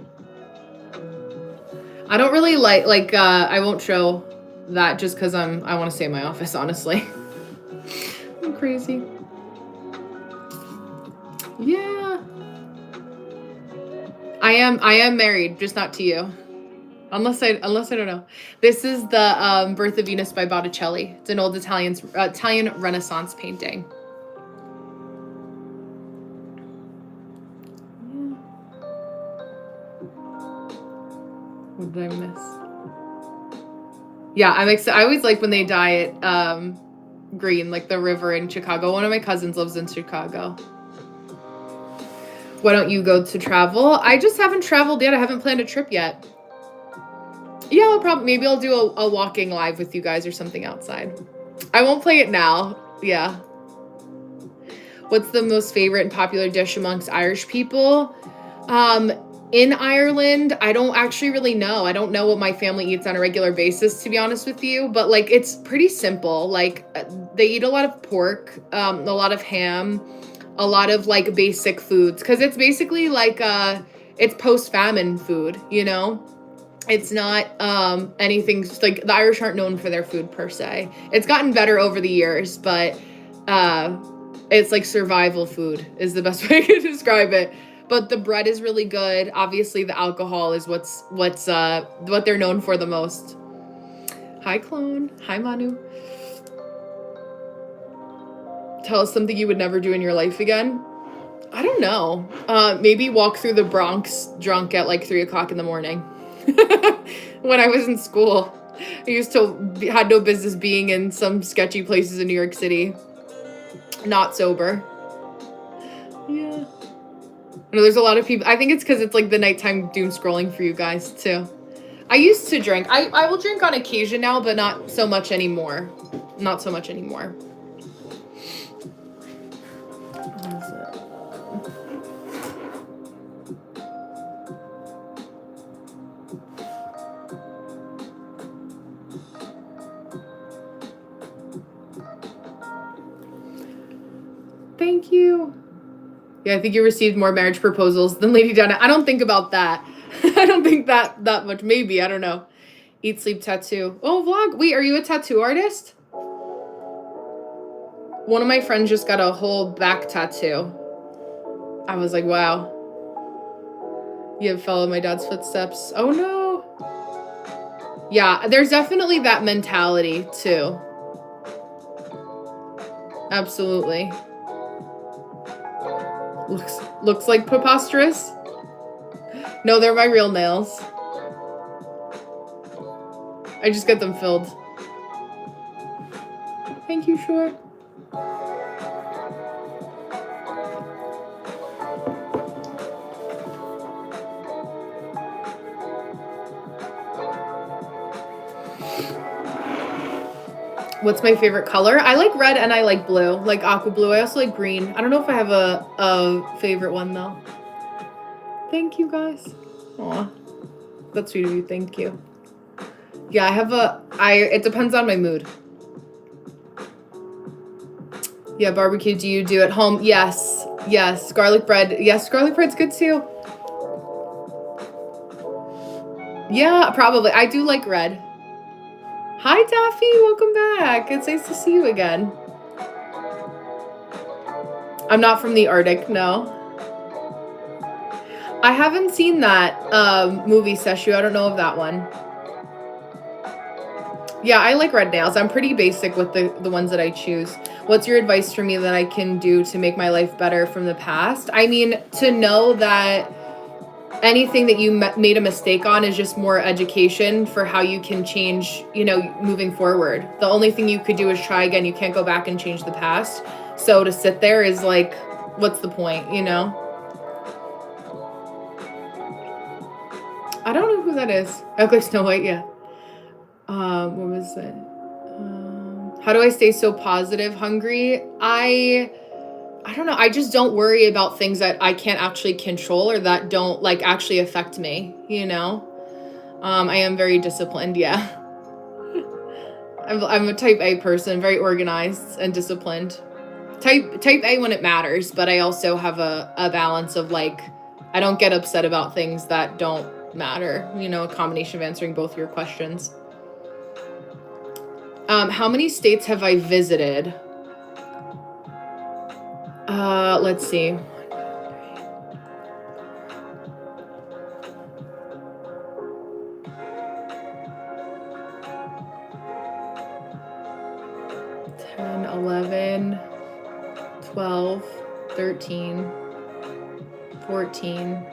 I don't really like I won't show that just because I want to stay in my office, honestly. I'm crazy. Yeah. I am married, just not to you. Unless I don't know. This is the Birth of Venus by Botticelli. It's an old Italian Renaissance painting. Yeah. What did I miss? Yeah, I'm excited. I always like when they dye it green, like the river in Chicago. One of my cousins lives in Chicago. Why don't you go to travel? I just haven't traveled yet. I haven't planned a trip yet. Yeah, maybe I'll do a walking live with you guys or something outside. I won't play it now. Yeah. What's the most favorite and popular dish amongst Irish people? In Ireland, I don't actually really know. I don't know what my family eats on a regular basis, to be honest with you. But like, it's pretty simple. Like, they eat a lot of pork, a lot of ham, a lot of like basic foods, because it's basically like it's post-famine food, you know. It's not anything like the Irish aren't known for their food per se. It's gotten better over the years, but it's like survival food is the best way I can describe it. But the bread is really good. Obviously, the alcohol is what they're known for the most. Hi, Clone. Hi, Manu. Tell us something you would never do in your life again. I don't know. Maybe walk through the Bronx drunk at like 3 o'clock in the morning. When I was in school, I had no business being in some sketchy places in New York City. Not sober. Yeah. I know there's a lot of people. I think it's because it's like the nighttime doom scrolling for you guys too. I used to drink. I will drink on occasion now, but not so much anymore. Not so much anymore. Thank you. Yeah, I think you received more marriage proposals than Lady Donna. I don't think about that. I don't think that much. Maybe. I don't know. Eat, sleep, tattoo. Oh, vlog. Wait, are you a tattoo artist? One of my friends just got a whole back tattoo. I was like, wow. You have followed my dad's footsteps. Oh, no. Yeah, there's definitely that mentality, too. Absolutely. Looks like preposterous. No, they're my real nails. I just get them filled. Thank you, Shore. What's my favorite color? I like red and I like blue, like aqua blue. I also like green. I don't know if I have a favorite one though. Thank you guys. Aw, that's sweet of you. Thank you. Yeah, it depends on my mood. Yeah, barbecue, do you do at home? Yes. Garlic bread. Yes, garlic bread's good too. Yeah, probably. I do like red. Hi, Daffy. Welcome back. It's nice to see you again. I'm not from the Arctic, no. I haven't seen that movie, Seshu. I don't know of that one. Yeah, I like red nails. I'm pretty basic with the ones that I choose. What's your advice for me that I can do to make my life better from the past? I mean, to know that anything that you made a mistake on is just more education for how you can change, moving forward. The only thing you could do is try again. You can't go back and change the past. So to sit there is like, what's the point, I don't know who that is. Oh, like Snow White, yeah. What was it? How do I stay so positive, hungry? I don't know. I just don't worry about things that I can't actually control or that don't like actually affect me, I am very disciplined. Yeah. I'm a type A person, very organized and disciplined. Type A when it matters, but I also have a balance of like, I don't get upset about things that don't matter. You know, a combination of answering both your questions. How many states have I visited? Let's see. 10, 11, 12, 13, 14.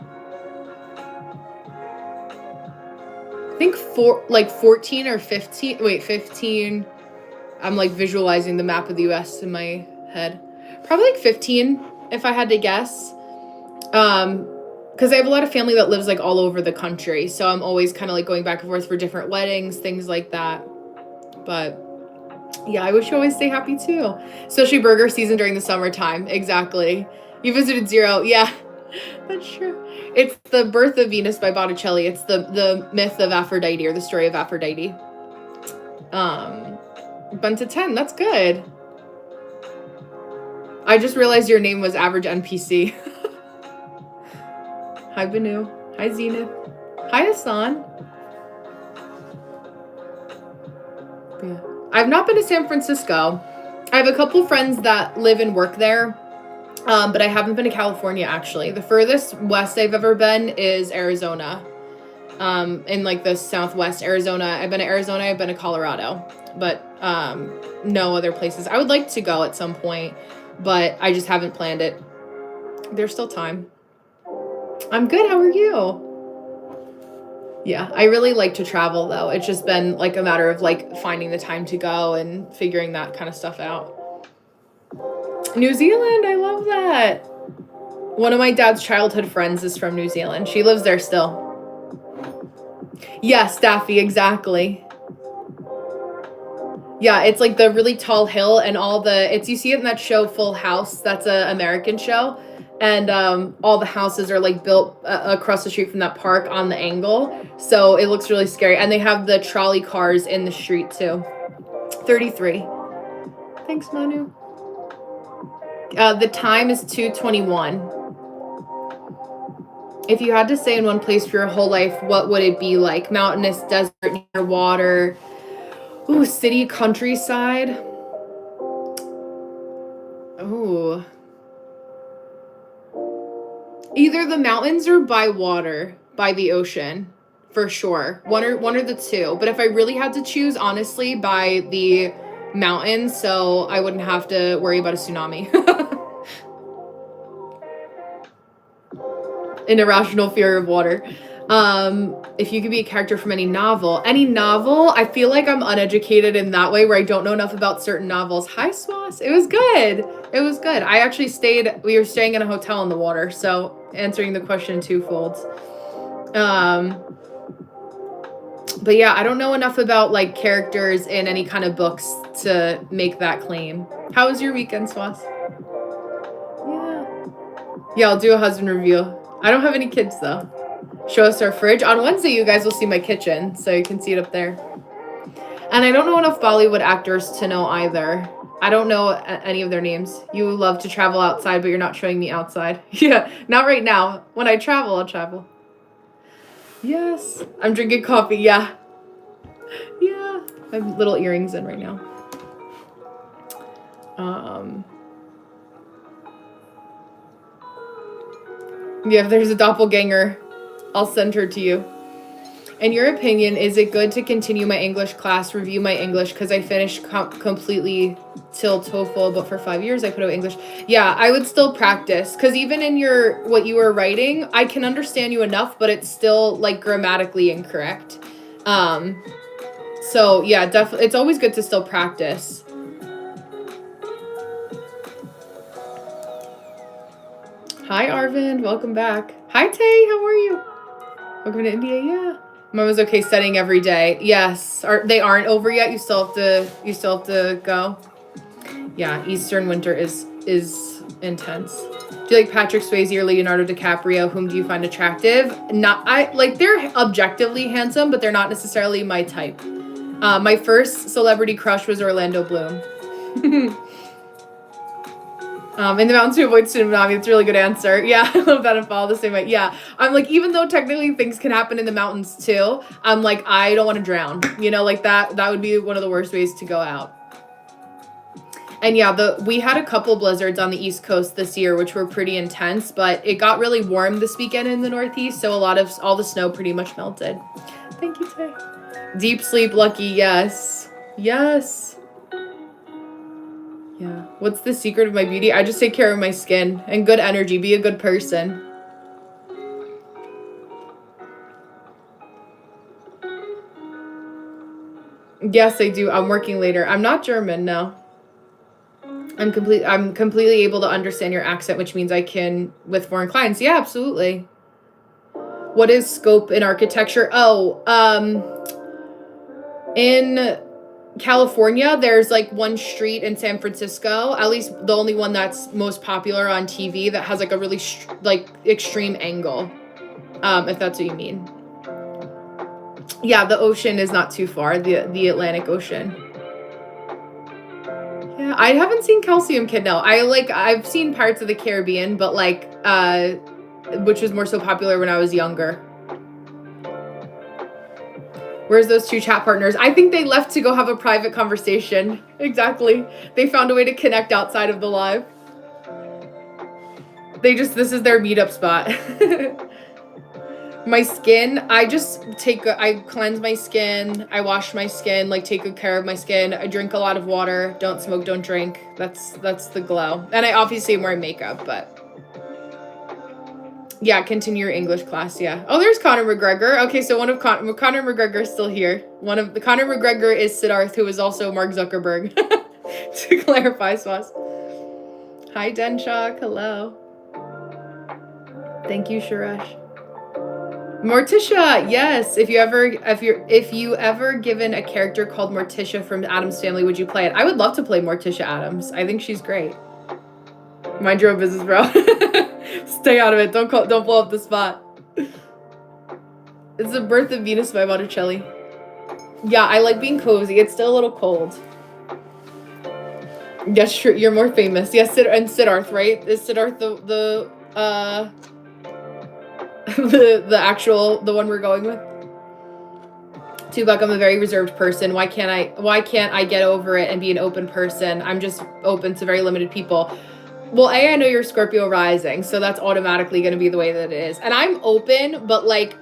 I think 14 or 15. Wait, 15. I'm like visualizing the map of the US in my head. Probably like 15 if I had to guess. Because I have a lot of family that lives like all over the country. So I'm always kind of like going back and forth for different weddings, things like that. But yeah, I wish you always stay happy too. Especially burger season during the summertime. Exactly. You visited 0. Yeah, that's true. It's the Birth of Venus by Botticelli. It's the myth of Aphrodite, or the story of Aphrodite. Been to 10. That's good. I just realized your name was Average NPC. Hi, Banu. Hi, Zenith. Hi, Hassan. Yeah. I've not been to San Francisco. I have a couple friends that live and work there, but I haven't been to California, actually. The furthest west I've ever been is Arizona, in like the southwest Arizona. I've been to Arizona, I've been to Colorado, but no other places. I would like to go at some point, but I just haven't planned it. There's still time. I'm good. How are you? Yeah, I really like to travel though. It's just been like a matter of like finding the time to go and figuring that kind of stuff out. New Zealand, I love that. One of my dad's childhood friends is from New Zealand. She lives there still. Yes, Daffy, exactly. Yeah, it's like the really tall hill and all you see it in that show Full House. That's an American show. And all the houses are like built across the street from that park on the angle. So it looks really scary. And they have the trolley cars in the street too. 33. Thanks, Manu. The time is 2:21. If you had to stay in one place for your whole life, what would it be like? Mountainous, desert, near water? Ooh, city, countryside? Ooh. Either the mountains or by water, by the ocean, for sure. One or the two. But if I really had to choose, honestly, by the mountains, so I wouldn't have to worry about a tsunami. An irrational fear of water. If you could be a character from any novel, I feel like I'm uneducated in that way, where I don't know enough about certain novels. Hi, Swas. It was good. I actually we were staying in a hotel on the water, so answering the question twofold. But yeah, I don't know enough about like characters in any kind of books to make that claim. How was your weekend, Swas? Yeah, I'll do a husband review. I don't have any kids though. Show us our fridge. On Wednesday, you guys will see my kitchen, so you can see it up there. And I don't know enough Bollywood actors to know either. I don't know any of their names. You love to travel outside, but you're not showing me outside. Yeah, not right now. When I travel, I'll travel. Yes, I'm drinking coffee. Yeah. Yeah, I have little earrings in right now. Yeah, if there's a doppelganger, I'll send her to you. In your opinion, is it good to continue my English class, review my English, because I finished completely till TOEFL, but for 5 years I put out English? Yeah, I would still practice, because even in what you were writing, I can understand you enough, but it's still like grammatically incorrect. So yeah, definitely, it's always good to still practice. Hi, Arvind. Welcome back. Hi, Tay. How are you? Welcome to India. Yeah. Mom was okay studying every day. Yes. They aren't over yet. You still have to go. Yeah. Eastern winter is intense. Do you like Patrick Swayze or Leonardo DiCaprio? Whom do you find attractive? They're objectively handsome, but they're not necessarily my type. My first celebrity crush was Orlando Bloom. In the mountains to avoid tsunami. It's a really good answer. Yeah, I love that and follow the same way. Yeah, I'm like, even though technically things can happen in the mountains too, I'm like, I don't want to drown. You know, like that would be one of the worst ways to go out. And yeah, we had a couple blizzards on the East Coast this year, which were pretty intense, but it got really warm this weekend in the Northeast, so all the snow pretty much melted. Thank you, Tay. Deep sleep, lucky, yes. Yes. Yeah. What's the secret of my beauty? I just take care of my skin and good energy. Be a good person. Yes, I do. I'm working later. I'm not German, no. I'm completely able to understand your accent, which means I can with foreign clients. Yeah, absolutely. What is scope in architecture? Oh, in California, there's like one street in San Francisco, at least the only one that's most popular on TV, that has like a really like extreme angle. If that's what you mean. Yeah, the ocean is not too far, the Atlantic Ocean. Yeah, I haven't seen Calcium Kid, no. I've seen Pirates of the Caribbean, but like, which was more so popular when I was younger. Where's those two chat partners? I think they left to go have a private conversation. Exactly. They found a way to connect outside of the live. This is their meetup spot. My skin, I cleanse my skin, I wash my skin, like take good care of my skin, I drink a lot of water, don't smoke, don't drink. That's the glow. And I obviously am wearing makeup, but yeah, continue your English class, yeah. Oh, there's Conor McGregor. Okay, so one of Conor McGregor is still here. Conor McGregor is Siddharth, who is also Mark Zuckerberg. To clarify, Swas. Hi, Denshock, hello. Thank you, Suresh. Morticia, yes. If you ever given a character called Morticia from Addams Family, would you play it? I would love to play Morticia Addams. I think she's great. Mind your own business, bro. Stay out of it. Don't blow up the spot. It's the Birth of Venus by Botticelli. Yeah, I like being cozy. It's still a little cold. Yes, sure. You're more famous. Yes, and Siddharth, right? Is Siddharth the one we're going with? Tupac, I'm a very reserved person. Why can't I get over it and be an open person? I'm just open to very limited people. Well, I know you're Scorpio rising, so that's automatically going to be the way that it is. And I'm open, but like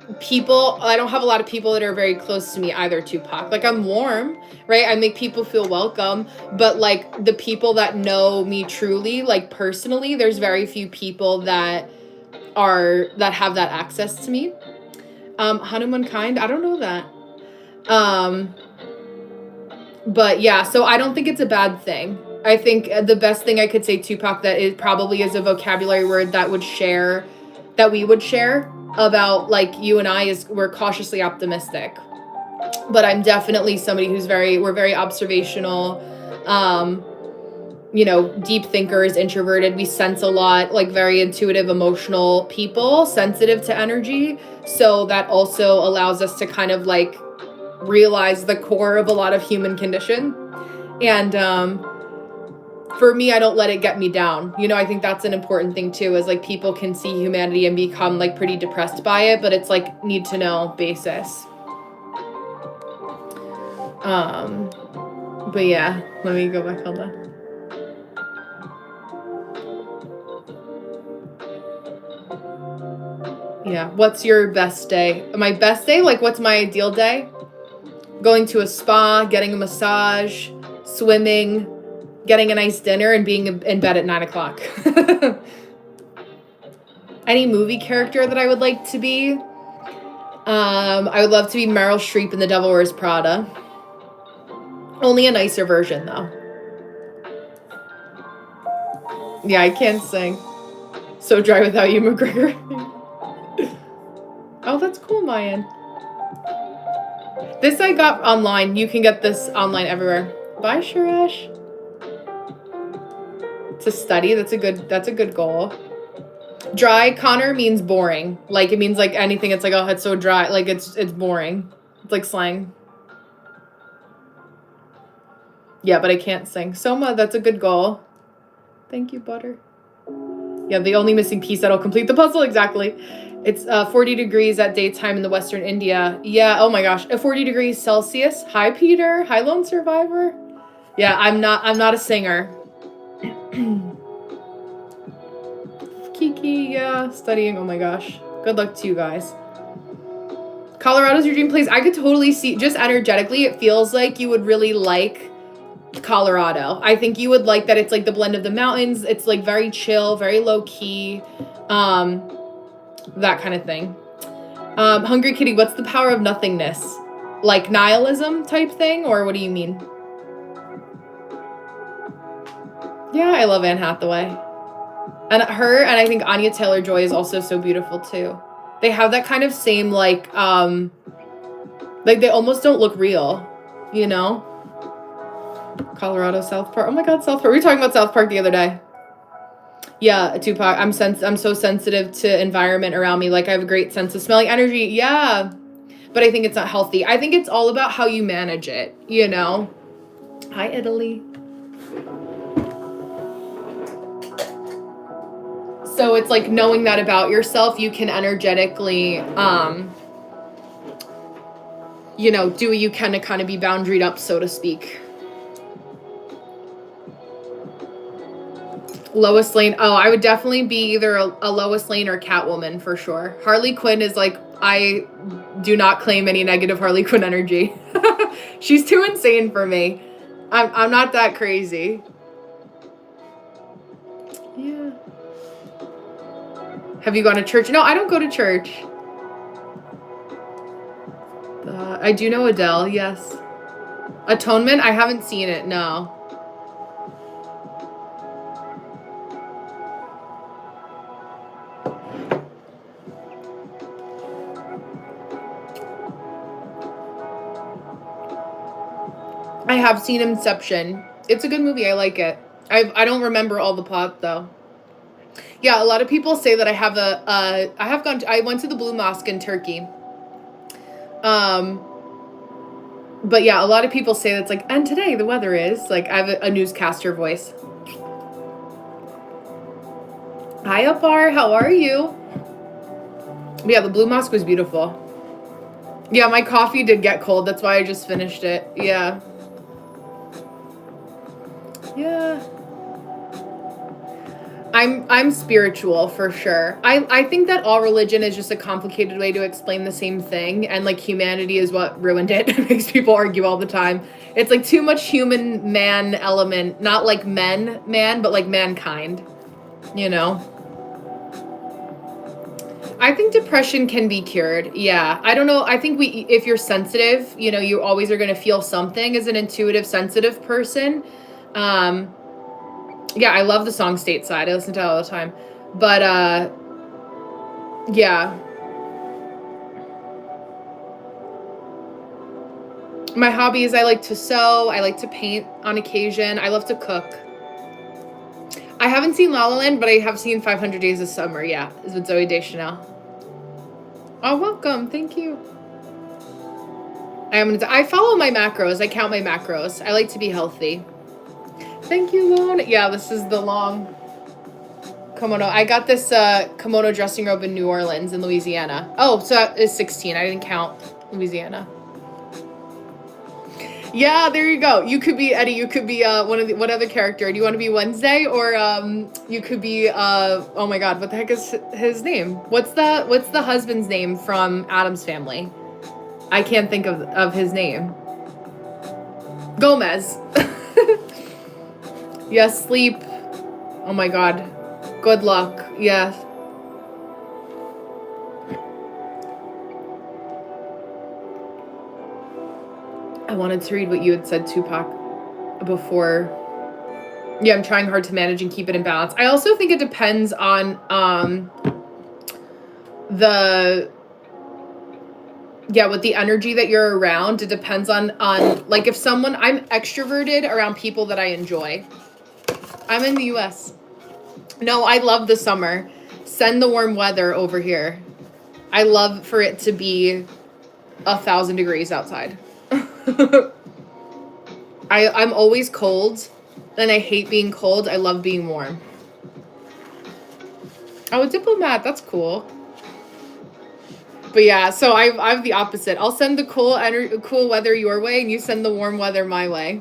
I don't have a lot of people that are very close to me either, Tupac. Like I'm warm, right? I make people feel welcome, but like the people that know me truly, like personally, there's very few people that have that access to me. Hanuman kind, I don't know that. But yeah, so I don't think it's a bad thing. I think the best thing I could say, Tupac, that it probably is a vocabulary word that we would share about like you and I is we're cautiously optimistic. But I'm definitely somebody who's we're very observational, deep thinkers, introverted. We sense a lot, like very intuitive, emotional people, sensitive to energy. So that also allows us to kind of like realize the core of a lot of human condition. And for me, I don't let it get me down. I think that's an important thing too, is like people can see humanity and become like pretty depressed by it, but it's like need to know basis. But yeah, let me go back, hold on. Yeah, what's your best day? My best day? Like, what's my ideal day? Going to a spa, getting a massage, swimming, getting a nice dinner, and being in bed at 9 o'clock. Any movie character that I would like to be? I would love to be Meryl Streep in The Devil Wears Prada. Only a nicer version, though. Yeah, I can't sing. So dry without you, McGregor. Oh, that's cool, Mayan. This I got online. You can get this online everywhere. Bye, Suresh. To study, that's a good goal. Dry, Connor, means boring. Like it means like anything. It's like, oh, it's so dry. Like it's boring. It's like slang. Yeah, but I can't sing. Soma, that's a good goal. Thank you, butter. Yeah, the only missing piece that'll complete the puzzle. Exactly. It's 40 degrees at daytime in the Western India. Yeah. Oh my gosh. 40 degrees Celsius. Hi, Peter. Hi, Lone Survivor. Yeah, I'm not a singer. Kiki, yeah, studying. Oh my gosh. Good luck to you guys. Colorado's your dream place. I could totally see, just energetically, it feels like you would really like Colorado. I think you would like that it's like the blend of the mountains. It's like very chill, very low key, that kind of thing. Hungry Kitty, what's the power of nothingness? Like nihilism type thing, or what do you mean? Yeah, I love Anne Hathaway. And her, and I think Anya Taylor-Joy is also so beautiful too. They have that kind of same like they almost don't look real, you know? Colorado, South Park. Oh my God, South Park. We were talking about South Park the other day. Yeah, Tupac. I'm so sensitive to environment around me. Like I have a great sense of smelling energy. Yeah. But I think it's not healthy. I think it's all about how you manage it, you know? Hi, Italy. So it's like knowing that about yourself, you can energetically, you know, do what you can to kind of be boundaried up, so to speak. Lois Lane. Oh, I would definitely be either a Lois Lane or Catwoman for sure. Harley Quinn is like, I do not claim any negative Harley Quinn energy. She's too insane for me. I'm not that crazy. Yeah. Have you gone to church? No, I don't go to church. I do know Adele, yes. Atonement? I haven't seen it, no. I have seen Inception. It's a good movie. I like it. I don't remember all the plot though. Yeah, a lot of people say that I have I went to the Blue Mosque in Turkey. But yeah, a lot of people say that's like, and today the weather is like, I have a newscaster voice. Hi, Apar. How are you? But yeah, the Blue Mosque was beautiful. Yeah, my coffee did get cold. That's why I just finished it. Yeah. Yeah. I'm spiritual for sure. I think that all religion is just a complicated way to explain the same thing, and like humanity is what ruined it. It makes people argue all the time. It's like too much human man element, not like man, but like mankind, you know? I think depression can be cured. Yeah. I don't know. I think if you're sensitive, you know, you always are going to feel something as an intuitive, sensitive person. Yeah, I love the song Stateside. I listen to it all the time. But, yeah. My hobbies, I like to sew. I like to paint on occasion. I love to cook. I haven't seen La La Land, but I have seen 500 Days of Summer. Yeah, is with Zooey Deschanel. Oh, welcome. Thank you. I follow my macros. I count my macros. I like to be healthy. Thank you, Lone. Yeah, this is the long kimono. I got this kimono dressing robe in New Orleans in Louisiana. Oh, so that is 16. I didn't count Louisiana. Yeah, there you go. You could be Eddie. You could be what other character? Do you want to be Wednesday, or you could be oh my God, what the heck is his name? What's the husband's name from Addams Family? I can't think of his name. Gomez. Yes, sleep. Oh my God. Good luck. Yes. I wanted to read what you had said, Tupac, before. Yeah, I'm trying hard to manage and keep it in balance. I also think it depends on with the energy that you're around. It depends on like if someone, I'm extroverted around people that I enjoy. I'm in the US. No, I love the summer. Send the warm weather over here. I love for it to be 1,000 degrees outside. I'm always cold. And I hate being cold. I love being warm. Oh, a diplomat. That's cool. But yeah, so I have the opposite. I'll send the cool weather your way, and you send the warm weather my way.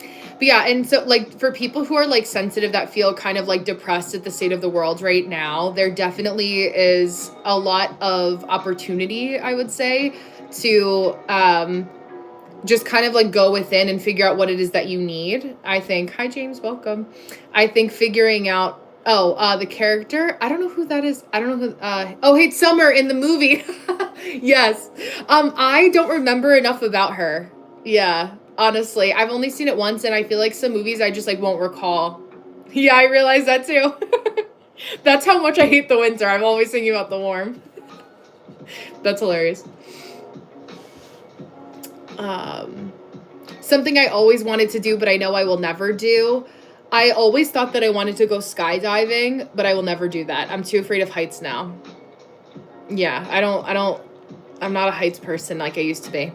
But yeah, and so like for people who are like sensitive that feel kind of like depressed at the state of the world right now, there definitely is a lot of opportunity, I would say, to just kind of like go within and figure out what it is that you need. I think, hi James, welcome. I think figuring out the character, I don't know who that is. I don't know who hey, Summer in the movie. Yes. I don't remember enough about her. Yeah, honestly, I've only seen it once, and I feel like some movies I just like won't recall. Yeah, I realize that too. That's how much I hate the winter. I'm always thinking about the warm. That's hilarious. Something I always wanted to do, but I know I will never do. I always thought that I wanted to go skydiving, but I will never do that. I'm too afraid of heights now. Yeah, I'm not a heights person like I used to be.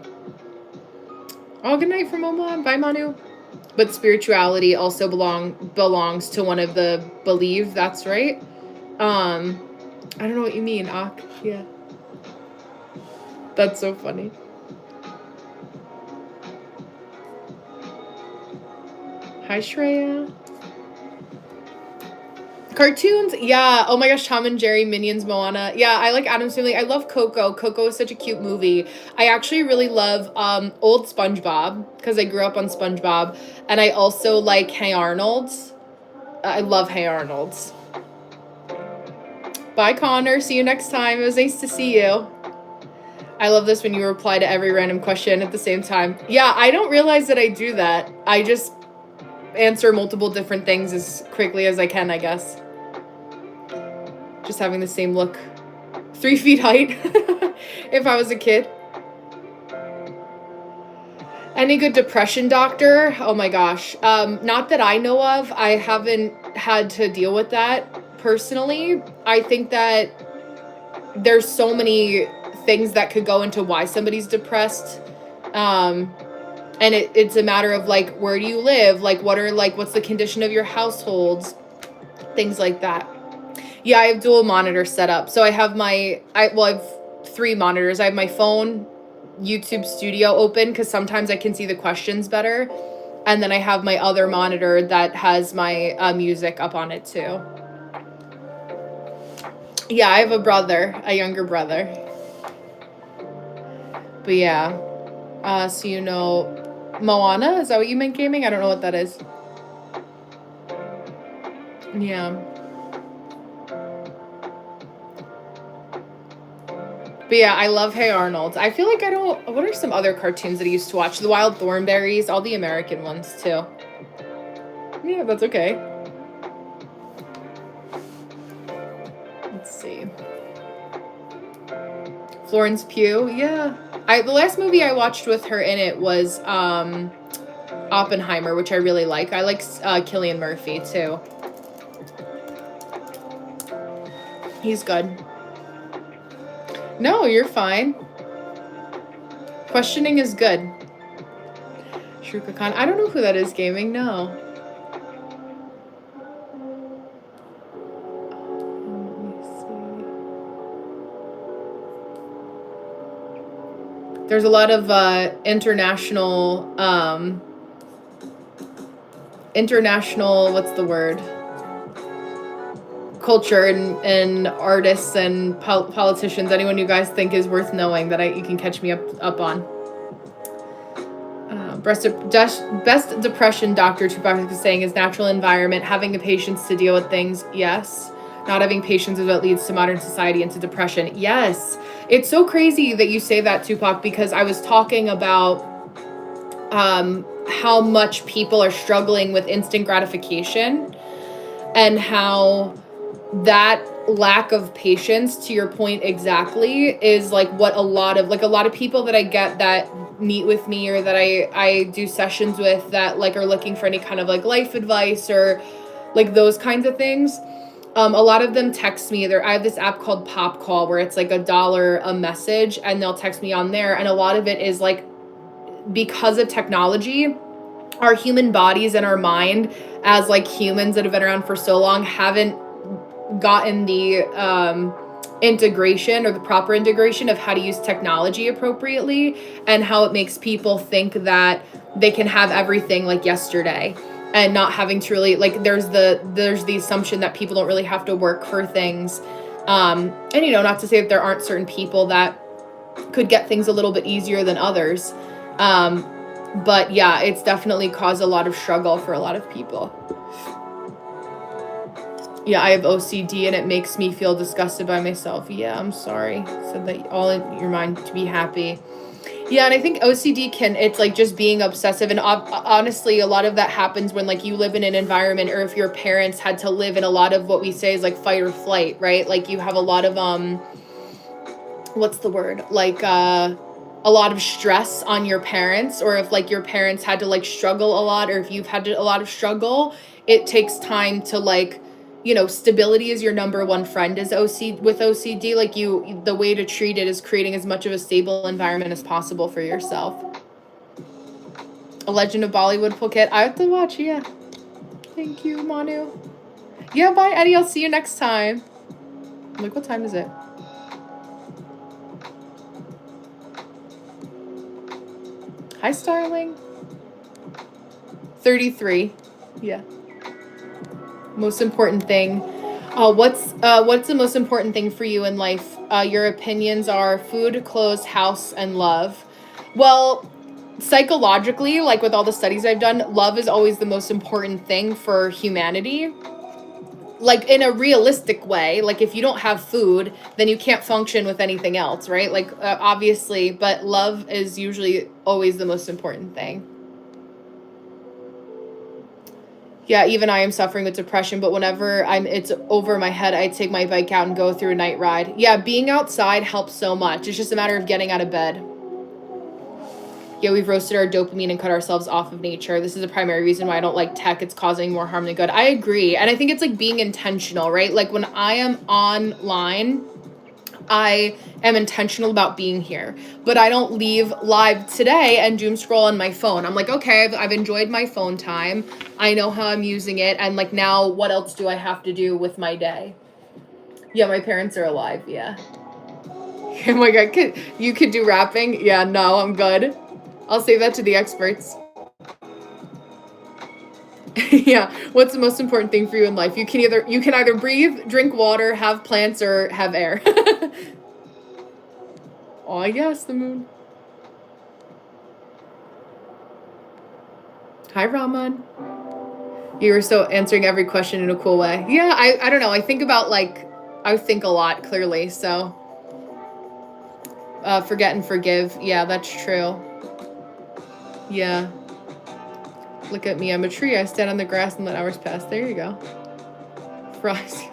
Oh, good night from Oman. Bye, Manu. But spirituality also belongs to one of the believe. That's right. I don't know what you mean, Ak. Yeah. That's so funny. Hi, Shreya. Cartoons, yeah. Oh my gosh, Tom and Jerry, Minions, Moana. Yeah, I like Addams Family. I love Coco. Coco is such a cute movie. I actually really love old SpongeBob because I grew up on SpongeBob, and I also like Hey Arnold's. I love Hey Arnold's. Bye, Connor. See you next time. It was nice to see you. I love this when you reply to every random question at the same time. Yeah, I don't realize that I do that. I just answer multiple different things as quickly as I can, I guess. Just having the same look. 3 feet height. If I was a kid. Any good depression doctor? Oh my gosh. Not that I know of. I haven't had to deal with that personally. I think that there's so many things that could go into why somebody's depressed. And it's a matter of like, where do you live? Like, what's the condition of your households? Things like that. Yeah, I have dual monitor set up. So I have I have 3 monitors. I have my phone, YouTube Studio open because sometimes I can see the questions better. And then I have my other monitor that has my music up on it too. Yeah, I have a younger brother. But yeah. So you know Moana? Is that what you meant, gaming? I don't know what that is. Yeah. But yeah, I love Hey Arnold. I feel like what are some other cartoons that I used to watch? The Wild Thornberrys, all the American ones too. Yeah, that's okay. Let's see. Florence Pugh, yeah. The last movie I watched with her in it was Oppenheimer, which I really like. I like Cillian Murphy too. He's good. No, you're fine. Questioning is good. Shruka Khan. I don't know who that is, gaming. No. There's a lot of international, what's the word? Culture and artists and politicians, anyone you guys think is worth knowing that you can catch me up on. Best depression doctor, Tupac is saying, is natural environment, having the patience to deal with things, yes. Not having patience is what leads to modern society into depression, yes. It's so crazy that you say that, Tupac, because I was talking about how much people are struggling with instant gratification and how that lack of patience, to your point exactly, is like what a lot of people that I get that meet with me or that I do sessions with that like are looking for any kind of like life advice or like those kinds of things. A lot of them text me. I have this app called Pop Call where it's like $1 a message and they'll text me on there. And a lot of it is like, because of technology, our human bodies and our mind as like humans that have been around for so long haven't gotten the integration or the proper integration of how to use technology appropriately, and how it makes people think that they can have everything like yesterday and not having to really like there's the assumption that people don't really have to work for things, and not to say that there aren't certain people that could get things a little bit easier than others, but yeah, it's definitely caused a lot of struggle for a lot of people. Yeah, I have OCD and it makes me feel disgusted by myself. Yeah, I'm sorry. Said that all in your mind to be happy. Yeah, and I think OCD it's like just being obsessive. And honestly, a lot of that happens when like you live in an environment, or if your parents had to live in a lot of what we say is like fight or flight, right? Like you have a lot of, what's the word? Like, a lot of stress on your parents, or if like your parents had to like struggle a lot, or if you've had a lot of struggle, it takes time to like, stability is your number one friend is with OCD. Like the way to treat it is creating as much of a stable environment as possible for yourself. A Legend of Bollywood Phuket. I have to watch, yeah. Thank you, Manu. Yeah, bye, Eddie. I'll see you next time. Like, what time is it? Hi, Starling. 33. Yeah. Most important thing. What's the most important thing for you in life? Your opinions are food, clothes, house, and love. Well, psychologically, like with all the studies I've done, love is always the most important thing for humanity. Like in a realistic way, like if you don't have food, then you can't function with anything else, right? Like obviously, but love is usually always the most important thing. Yeah, even I am suffering with depression, but whenever it's over my head, I take my bike out and go through a night ride. Yeah, being outside helps so much. It's just a matter of getting out of bed. Yeah, we've roasted our dopamine and cut ourselves off of nature. This is a primary reason why I don't like tech. It's causing more harm than good. I agree. And I think it's like being intentional, right? Like when I am online, I am intentional about being here, but I don't leave live today and doom scroll on my phone. I'm like, okay, I've enjoyed my phone time. I know how I'm using it. And like, now what else do I have to do with my day? Yeah, my parents are alive. Yeah. Oh my God. You could do rapping? Yeah, no, I'm good. I'll save that to the experts. Yeah. What's the most important thing for you in life? You can either breathe, drink water, have plants, or have air. Oh, yes, the moon. Hi, Raman. You were so answering every question in a cool way. Yeah, I don't know. I think a lot, clearly. So, forget and forgive. Yeah, that's true. Yeah. Look at me. I'm a tree. I stand on the grass and let hours pass. There you go. Frost.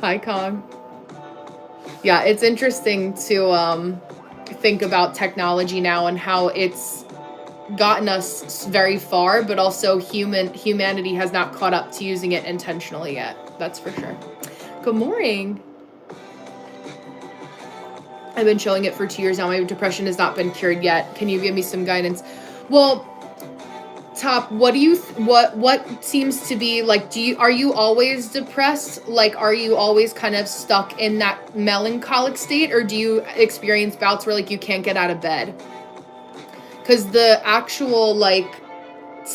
Hi, Kong. Yeah, it's interesting to think about technology now and how it's gotten us very far, but also humanity has not caught up to using it intentionally yet. That's for sure. Good morning. I've been showing it for 2 years now. My depression has not been cured yet. Can you give me some guidance? Well, Top, what seems to be like, are you always depressed? Like, are you always kind of stuck in that melancholic state, or do you experience bouts where like you can't get out of bed? Because the actual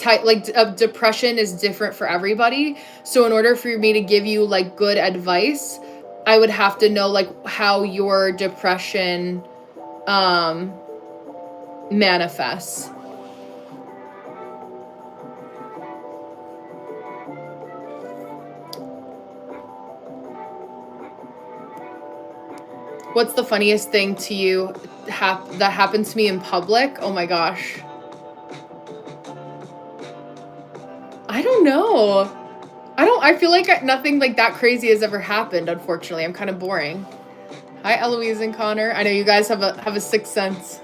type of depression is different for everybody. So in order for me to give you like good advice, I would have to know like how your depression manifests. What's the funniest thing to you that happened to me in public? Oh my gosh. I don't know. I feel like nothing like that crazy has ever happened, unfortunately. I'm kind of boring. Hi, Eloise and Connor. I know you guys have a sixth sense.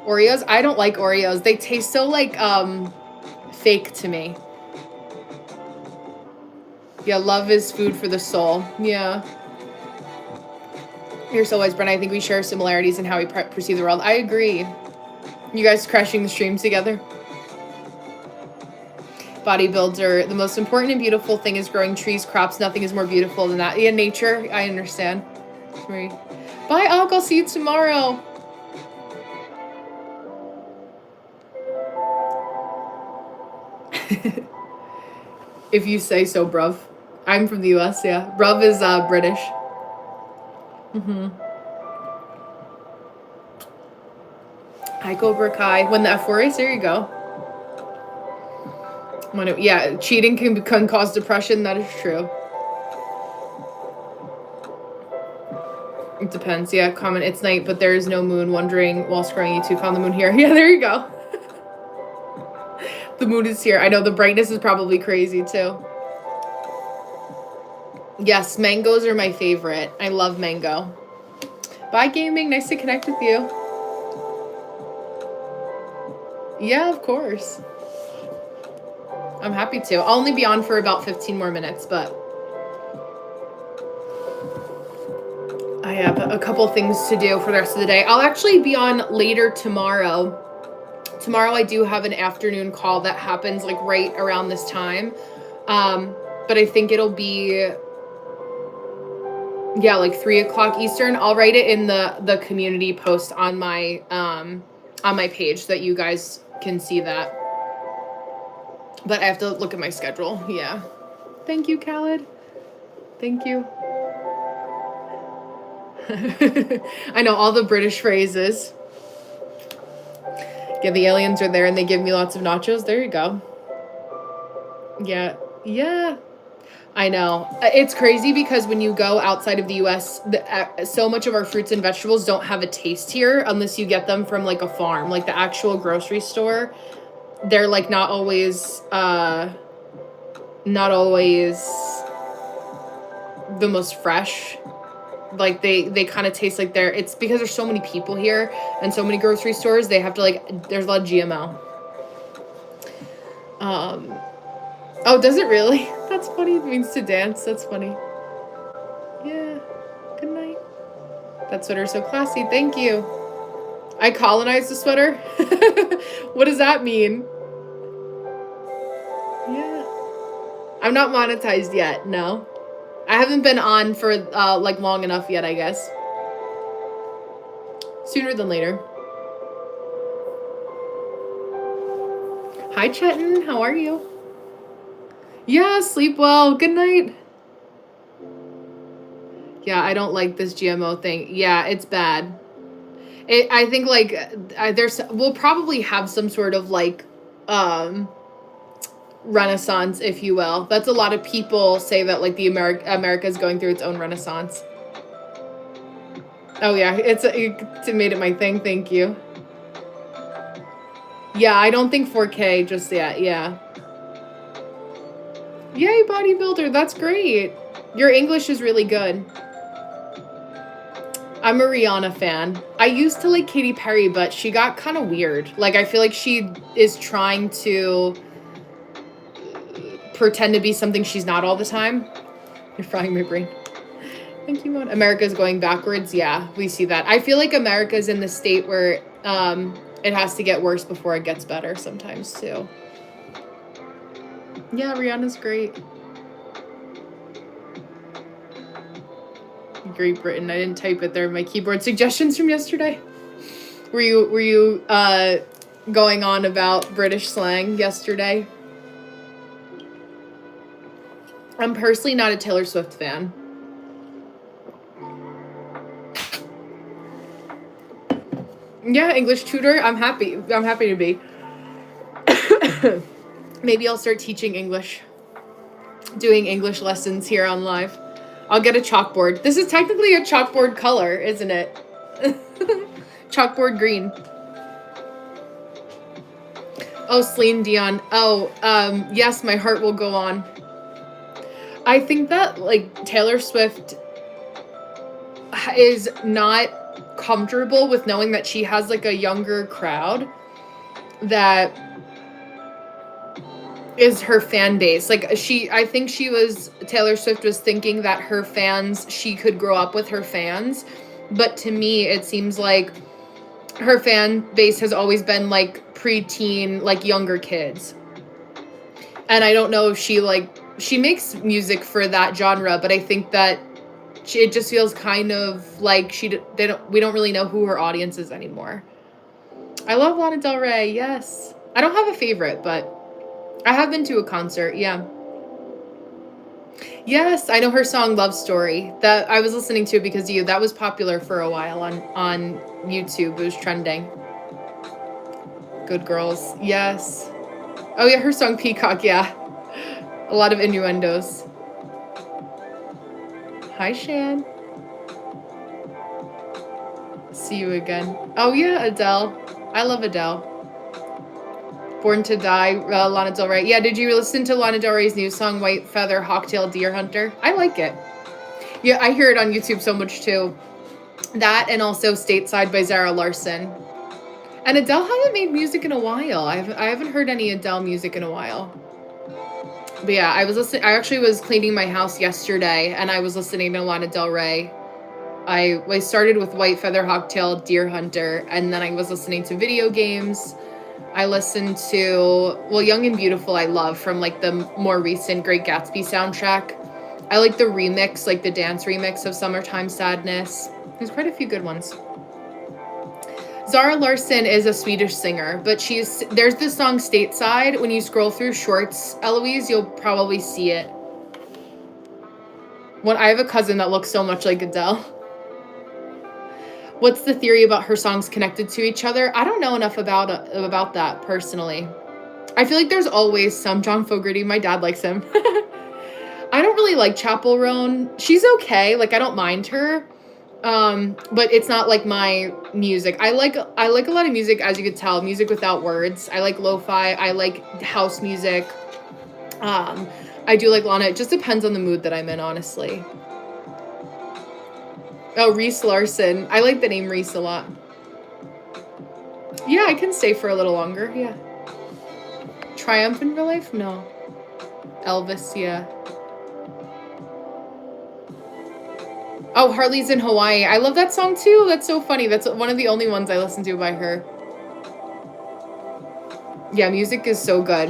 Oreos? I don't like Oreos. They taste so like fake to me. Yeah, love is food for the soul. Yeah. Here's always, Brenna. I think we share similarities in how we perceive the world. I agree. You guys crashing the stream together? Bodybuilder, the most important and beautiful thing is growing trees, crops. Nothing is more beautiful than that. Yeah, nature, I understand. Sorry. Bye, Unc. I'll see you tomorrow. If you say so, bruv. I'm from the US, yeah. Bruv is British. Hi, Cobra Kai. When the F4 race, there you go. Yeah, cheating can cause depression. That is true. It depends. Yeah, comment. It's night, but there is no moon. Wondering while scrolling YouTube, found the moon here. Yeah, there you go. The moon is here. I know the brightness is probably crazy too. Yes, mangoes are my favorite. I love mango. Bye, gaming. Nice to connect with you. Yeah, of course. I'm happy to. I'll only be on for about 15 more minutes, but I have a couple things to do for the rest of the day. I'll actually be on later tomorrow. Tomorrow I do have an afternoon call that happens like right around this time. But I think it'll be, yeah, like 3 o'clock Eastern. I'll write it in the community post on my page so that you guys can see that. But I have to look at my schedule. Yeah. Thank you, Khaled. Thank you. I know all the British phrases. Yeah, the aliens are there and they give me lots of nachos. There you go. Yeah. Yeah. I know. It's crazy because when you go outside of the US, so much of our fruits and vegetables don't have a taste here unless you get them from like a farm, like the actual grocery store. They're like not always the most fresh. Like they kind of taste like it's because there's so many people here and so many grocery stores, they have to like, there's a lot of GMO. Oh, does it really? That's funny. It means to dance. That's funny. Yeah. Good night. That sweater's so classy. Thank you. I colonized the sweater? What does that mean? Yeah. I'm not monetized yet. No. I haven't been on for like long enough yet, I guess. Sooner than later. Hi, Chetan. How are you? Yeah, sleep well. Good night. Yeah, I don't like this GMO thing. Yeah, it's bad. I think like we'll probably have some sort of like renaissance, if you will. That's a lot of people say that like the America is going through its own renaissance. Oh yeah, it made it my thing. Thank you. Yeah, I don't think 4K just yet. Yeah. Yay, bodybuilder. That's great. Your English is really good. I'm a Rihanna fan. I used to like Katy Perry, but she got kind of weird. Like, I feel like she is trying to pretend to be something she's not all the time. You're frying my brain. Thank you, Mon. America's going backwards. Yeah, we see that. I feel like America's in the state where it has to get worse before it gets better sometimes, too. Yeah, Rihanna's great. Great Britain. I didn't type it there. My keyboard suggestions from yesterday. Were you going on about British slang yesterday? I'm personally not a Taylor Swift fan. Yeah, English tutor. I'm happy to be. Maybe I'll start teaching English. Doing English lessons here on live. I'll get a chalkboard. This is technically a chalkboard color, isn't it? Chalkboard green. Oh, Celine Dion. Oh, yes, my heart will go on. I think that, like, Taylor Swift is not comfortable with knowing that she has, like, a younger crowd that is her fan base. Like, I think Taylor Swift was thinking that her fans, she could grow up with her fans. But to me, it seems like her fan base has always been, like, preteen, like, younger kids. And I don't know if she makes music for that genre, but I think that it just feels kind of like we don't really know who her audience is anymore. I love Lana Del Rey, yes. I don't have a favorite, but I have been to a concert, yeah. Yes, I know her song Love Story. That I was listening to it because of you. That was popular for a while on YouTube. It was trending. Good Girls. Yes. Oh yeah, her song Peacock, yeah. A lot of innuendos. Hi Shan. See you again. Oh yeah, Adele. I love Adele. Born to Die, Lana Del Rey. Yeah, did you listen to Lana Del Rey's new song, White Feather Hawktail Deer Hunter? I like it. Yeah, I hear it on YouTube so much too. That and also Stateside by Zara Larsson. And Adele hasn't made music in a while. I haven't heard any Adele music in a while. But yeah, I actually was cleaning my house yesterday and I was listening to Lana Del Rey. I started with White Feather Hawktail Deer Hunter, and then I was listening to video games. I listened to, well, Young and Beautiful I love from like the more recent Great Gatsby soundtrack. I like the remix, like the dance remix of Summertime Sadness. There's quite a few good ones. Zara Larsson is a Swedish singer, but there's this song Stateside. When you scroll through shorts, Eloise, you'll probably see it. I have a cousin that looks so much like Adele. What's the theory about her songs connected to each other? I don't know enough about that personally. I feel like there's always some John Fogerty. My dad likes him. I don't really like Chappell Roan. She's okay. Like I don't mind her. But it's not like my music. I like a lot of music, as you could tell, music without words. I like lo-fi. I like house music. I do like Lana. It just depends on the mood that I'm in, honestly. Oh, Reese Larson. I like the name Reese a lot. Yeah, I can stay for a little longer. Yeah. Triumph in Real Life? No. Elvis, yeah. Oh, Harley's in Hawaii. I love that song too. That's so funny. That's one of the only ones I listen to by her. Yeah, music is so good.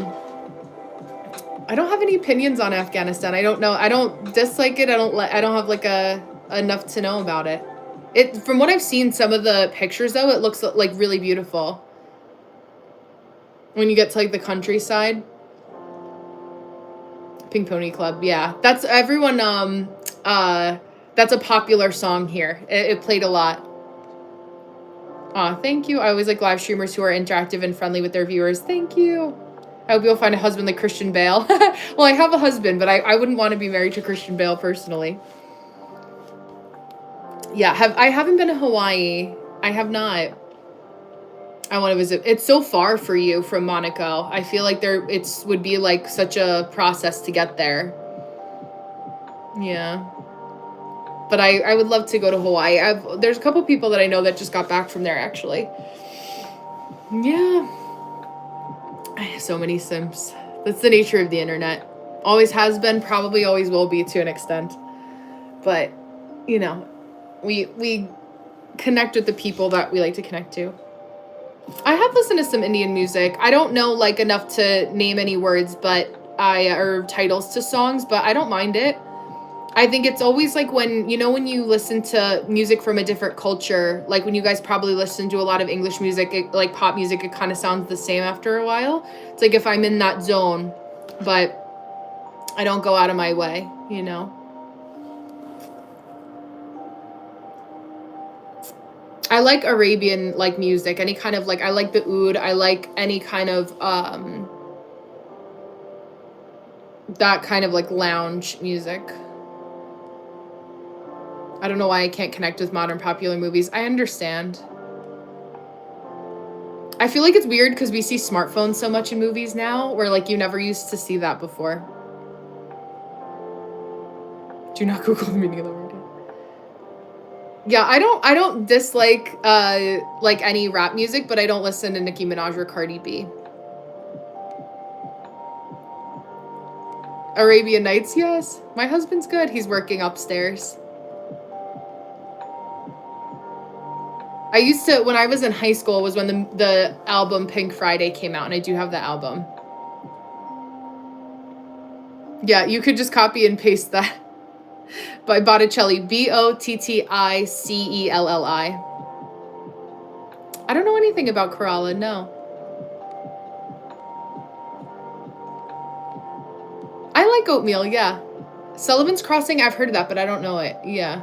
I don't have any opinions on Afghanistan. I don't know. I don't dislike it. I don't have like enough to know about it. From what I've seen, some of the pictures though, it looks like really beautiful. When you get to like the countryside. Pink Pony Club, yeah. That's everyone that's a popular song here. It played a lot. Aw, thank you. I always like live streamers who are interactive and friendly with their viewers. Thank you. I hope you'll find a husband like Christian Bale. Well, I have a husband, but I wouldn't want to be married to Christian Bale personally. Yeah, I haven't been to Hawaii. I have not. I want to visit. It's so far for you from Monaco. I feel like it would be like such a process to get there. Yeah. But I would love to go to Hawaii. There's a couple people that I know that just got back from there, actually. Yeah. I have so many Sims. That's the nature of the internet. Always has been, probably always will be to an extent. But, you know, we connect with the people that we like to connect to. I have listened to some Indian music. I don't know, like, enough to name any words, or titles to songs, but I don't mind it. I think it's always like when you listen to music from a different culture, like when you guys probably listen to a lot of English music, like pop music, it kind of sounds the same after a while. It's like if I'm in that zone, but I don't go out of my way, I like Arabian like music, any kind of like, I like the oud, I like any kind of that kind of like lounge music. I don't know why I can't connect with modern popular movies. I understand. I feel like it's weird because we see smartphones so much in movies now, where like you never used to see that before. Do not Google the meaning of the word. Yeah, I don't dislike like any rap music, but I don't listen to Nicki Minaj or Cardi B. Arabian Nights, yes. My husband's good. He's working upstairs. I used to, when I was in high school, was when the album Pink Friday came out, and I do have the album. Yeah, you could just copy and paste that. By Botticelli, Botticelli. I don't know anything about Kerala, no. I like oatmeal, yeah. Sullivan's Crossing, I've heard of that, but I don't know it. Yeah.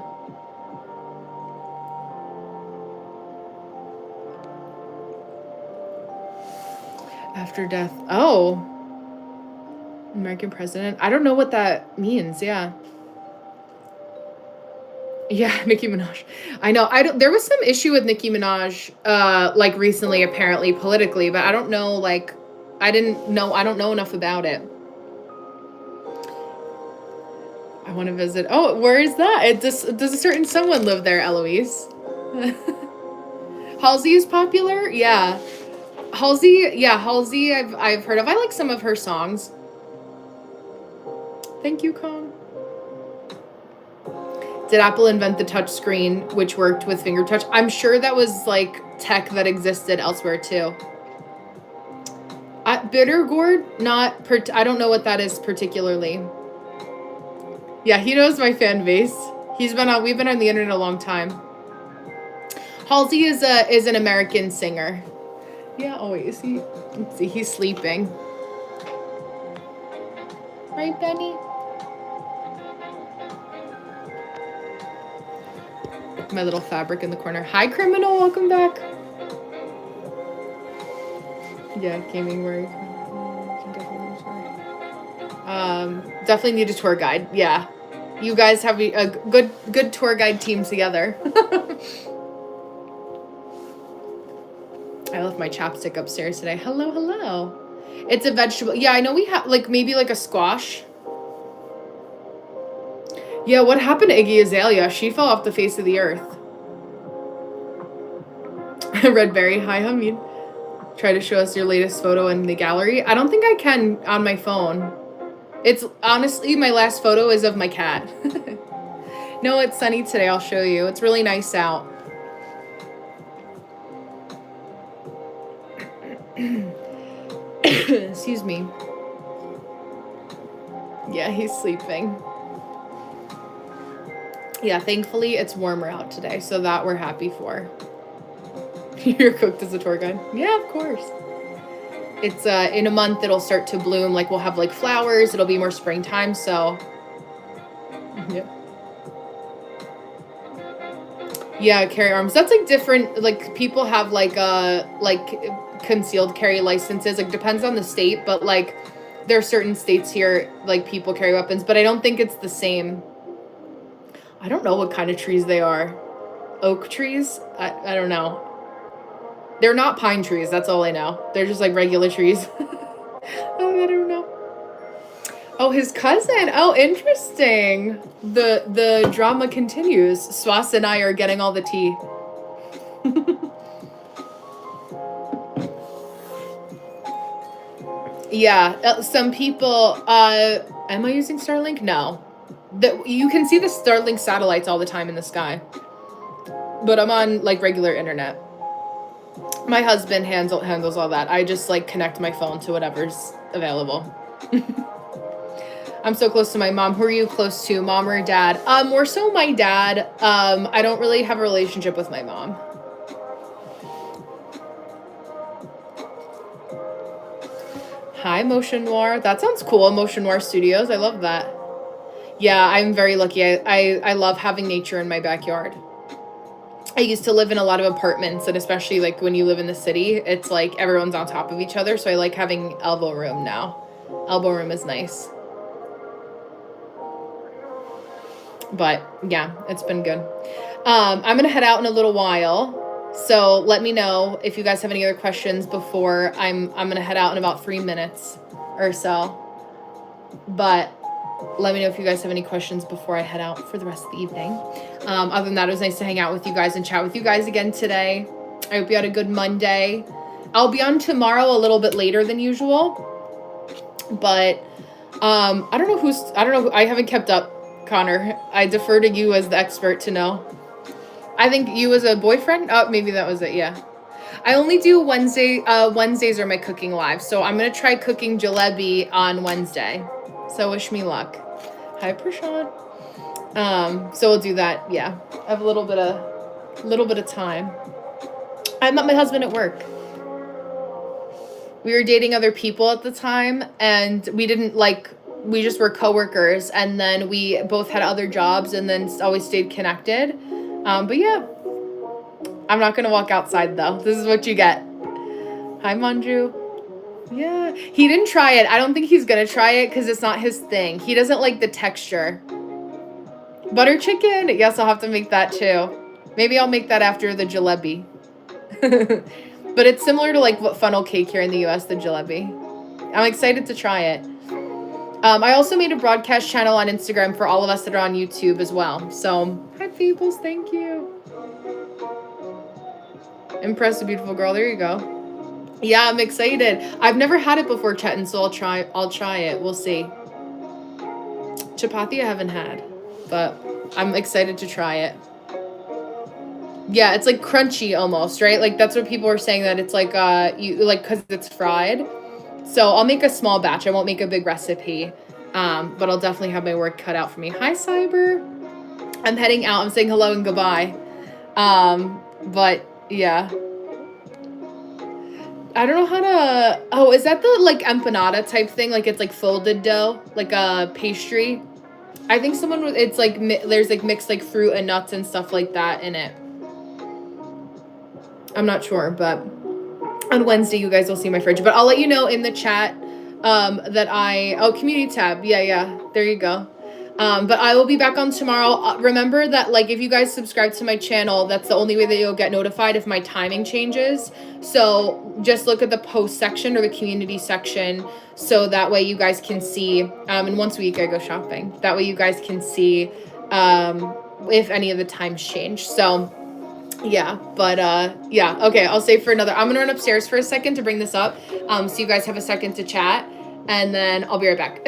After death. Oh. American president. I don't know what that means, yeah. Yeah, Nicki Minaj. I know. There was some issue with Nicki Minaj, like recently, apparently, politically, but I don't know, like, I don't know enough about it. I want to visit. Oh, where is that? Does a certain someone live there, Eloise? Halsey is popular? Yeah. Halsey, I've heard of. I like some of her songs. Thank you, Con. Did Apple invent the touch screen, which worked with finger touch? I'm sure that was like tech that existed elsewhere too. Bittergourd, I don't know what that is particularly. Yeah, he knows my fan base. We've been on the internet a long time. Halsey is an American singer. Yeah, oh wait, is he? Let's see, he's sleeping. Right, Benny? My little fabric in the corner. Hi, Criminal, welcome back. Yeah, gaming work. Definitely need a tour guide. Yeah, you guys have a good tour guide team together. I left my chapstick upstairs today. Hello, hello. It's a vegetable. Yeah, I know we have like maybe like a squash. Yeah, what happened to Iggy Azalea? She fell off the face of the earth. Red Berry, hi Hamid. Try to show us your latest photo in the gallery. I don't think I can on my phone. It's honestly, my last photo is of my cat. No, it's sunny today. I'll show you. It's really nice out. Excuse me. Yeah, he's sleeping. Yeah, thankfully it's warmer out today, so that we're happy for. You're cooked as a tour guide? Yeah, of course. It's in a month it'll start to bloom, like we'll have like flowers, it'll be more springtime, so yeah. Yeah, carry arms. That's like different, like people have like concealed carry licenses, like depends on the state, but like there are certain states here like people carry weapons, but I don't think it's the same. I don't know what kind of trees they are. Oak trees? I don't know. They're not pine trees, that's all I know. They're just like regular trees. I don't know. Oh, his cousin. Oh, interesting. The drama continues. Swas and I are getting all the tea. Yeah, some people, am I using Starlink? No. You can see the Starlink satellites all the time in the sky. But I'm on like regular internet. My husband handles all that. I just like connect my phone to whatever's available. I'm so close to my mom. Who are you close to, mom or dad? More so my dad. I don't really have a relationship with my mom. Hi, Motion Noir. That sounds cool. Motion Noir Studios. I love that. Yeah, I'm very lucky. I love having nature in my backyard. I used to live in a lot of apartments, and especially like when you live in the city, it's like everyone's on top of each other. So I like having elbow room now. Elbow room is nice. But yeah, it's been good. I'm going to head out in a little while. So let me know if you guys have any other questions before I'm going to head out in about 3 minutes or so. But let me know if you guys have any questions before I head out for the rest of the evening. Other than that, it was nice to hang out with you guys and chat with you guys again today. I hope you had a good Monday. I'll be on tomorrow a little bit later than usual. But I don't know. I haven't kept up, Connor. I defer to you as the expert to know. I think you as a boyfriend? Oh, maybe that was it, yeah. I only do Wednesdays are my cooking live. So I'm going to try cooking jalebi on Wednesday. So wish me luck. Hi, Prashant. So we'll do that. Yeah, I have a little bit of time. I met my husband at work. We were dating other people at the time, and we just were coworkers, and then we both had other jobs, and then always stayed connected. But yeah, I'm not gonna walk outside though. This is what you get. Hi, Manju. Yeah, he didn't try it. I don't think he's gonna try it because it's not his thing. He doesn't like the texture. Butter chicken? Yes, I'll have to make that too. Maybe I'll make that after the jalebi. But it's similar to like what funnel cake here in the US, the jalebi. I'm excited to try it. I also made a broadcast channel on Instagram for all of us that are on YouTube as well. So, hi peoples, thank you. Impress a beautiful girl. There you go. Yeah, I'm excited. I've never had it before, Chetan, so I'll try it. We'll see. Chapati I haven't had, but I'm excited to try it. Yeah, it's like crunchy almost, right? Like that's what people are saying, that it's like you like cuz it's fried. So, I'll make a small batch. I won't make a big recipe. But I'll definitely have my work cut out for me. Hi, Cyber. I'm heading out. I'm saying hello and goodbye. But yeah. I don't know how to... Oh, is that the, like, empanada type thing? Like, it's, like, folded dough? Like a pastry? I think someone... It's, like, there's, like, mixed, like, fruit and nuts and stuff like that in it. I'm not sure, but... On Wednesday, you guys will see my fridge. But I'll let you know in the chat that I... Oh, community tab. Yeah. There you go. But I will be back on tomorrow. Remember that, like, if you guys subscribe to my channel, that's the only way that you'll get notified if my timing changes. So just look at the post section or the community section, so that way you guys can see. And once a week I go shopping. That way you guys can see if any of the times change. So yeah, but yeah, okay, I'll save for another. I'm gonna run upstairs for a second to bring this up, so you guys have a second to chat, and then I'll be right back.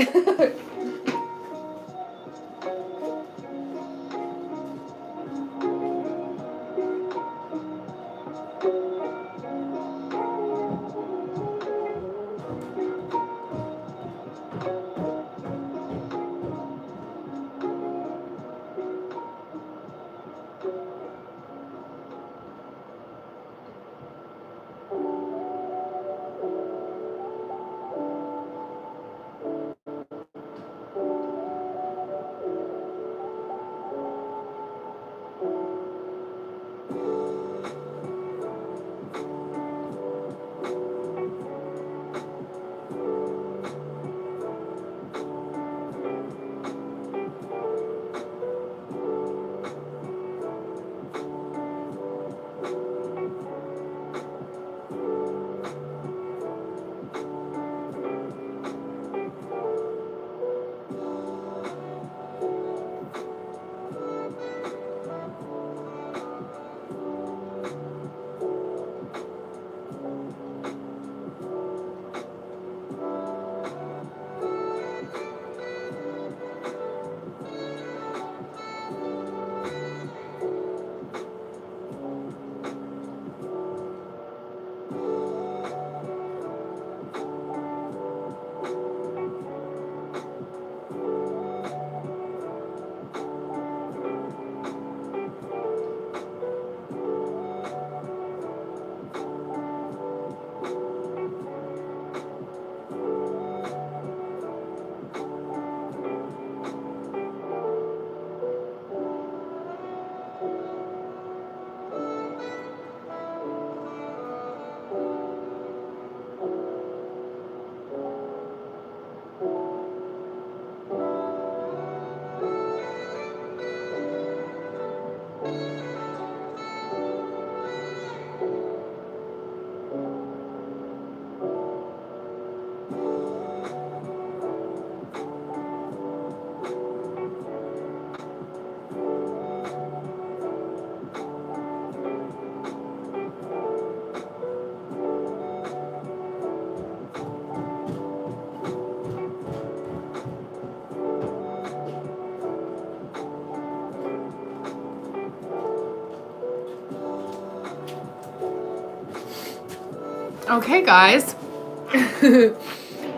Okay, guys.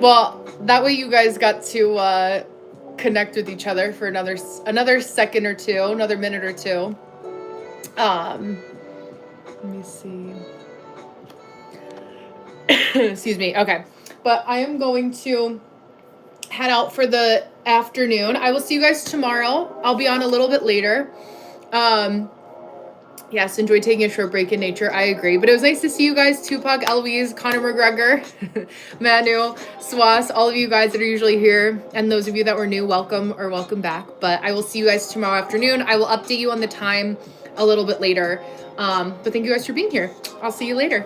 Well, that way you guys got to connect with each other for another second or two, another minute or two. Let me see. Excuse me. Okay. But I am going to head out for the afternoon. I will see you guys tomorrow. I'll be on a little bit later. Yes, enjoy taking a short break in nature. I agree. But it was nice to see you guys. Tupac, Eloise, Conor McGregor, Manu, Swas, all of you guys that are usually here. And those of you that were new, welcome or welcome back. But I will see you guys tomorrow afternoon. I will update you on the time a little bit later. But thank you guys for being here. I'll see you later.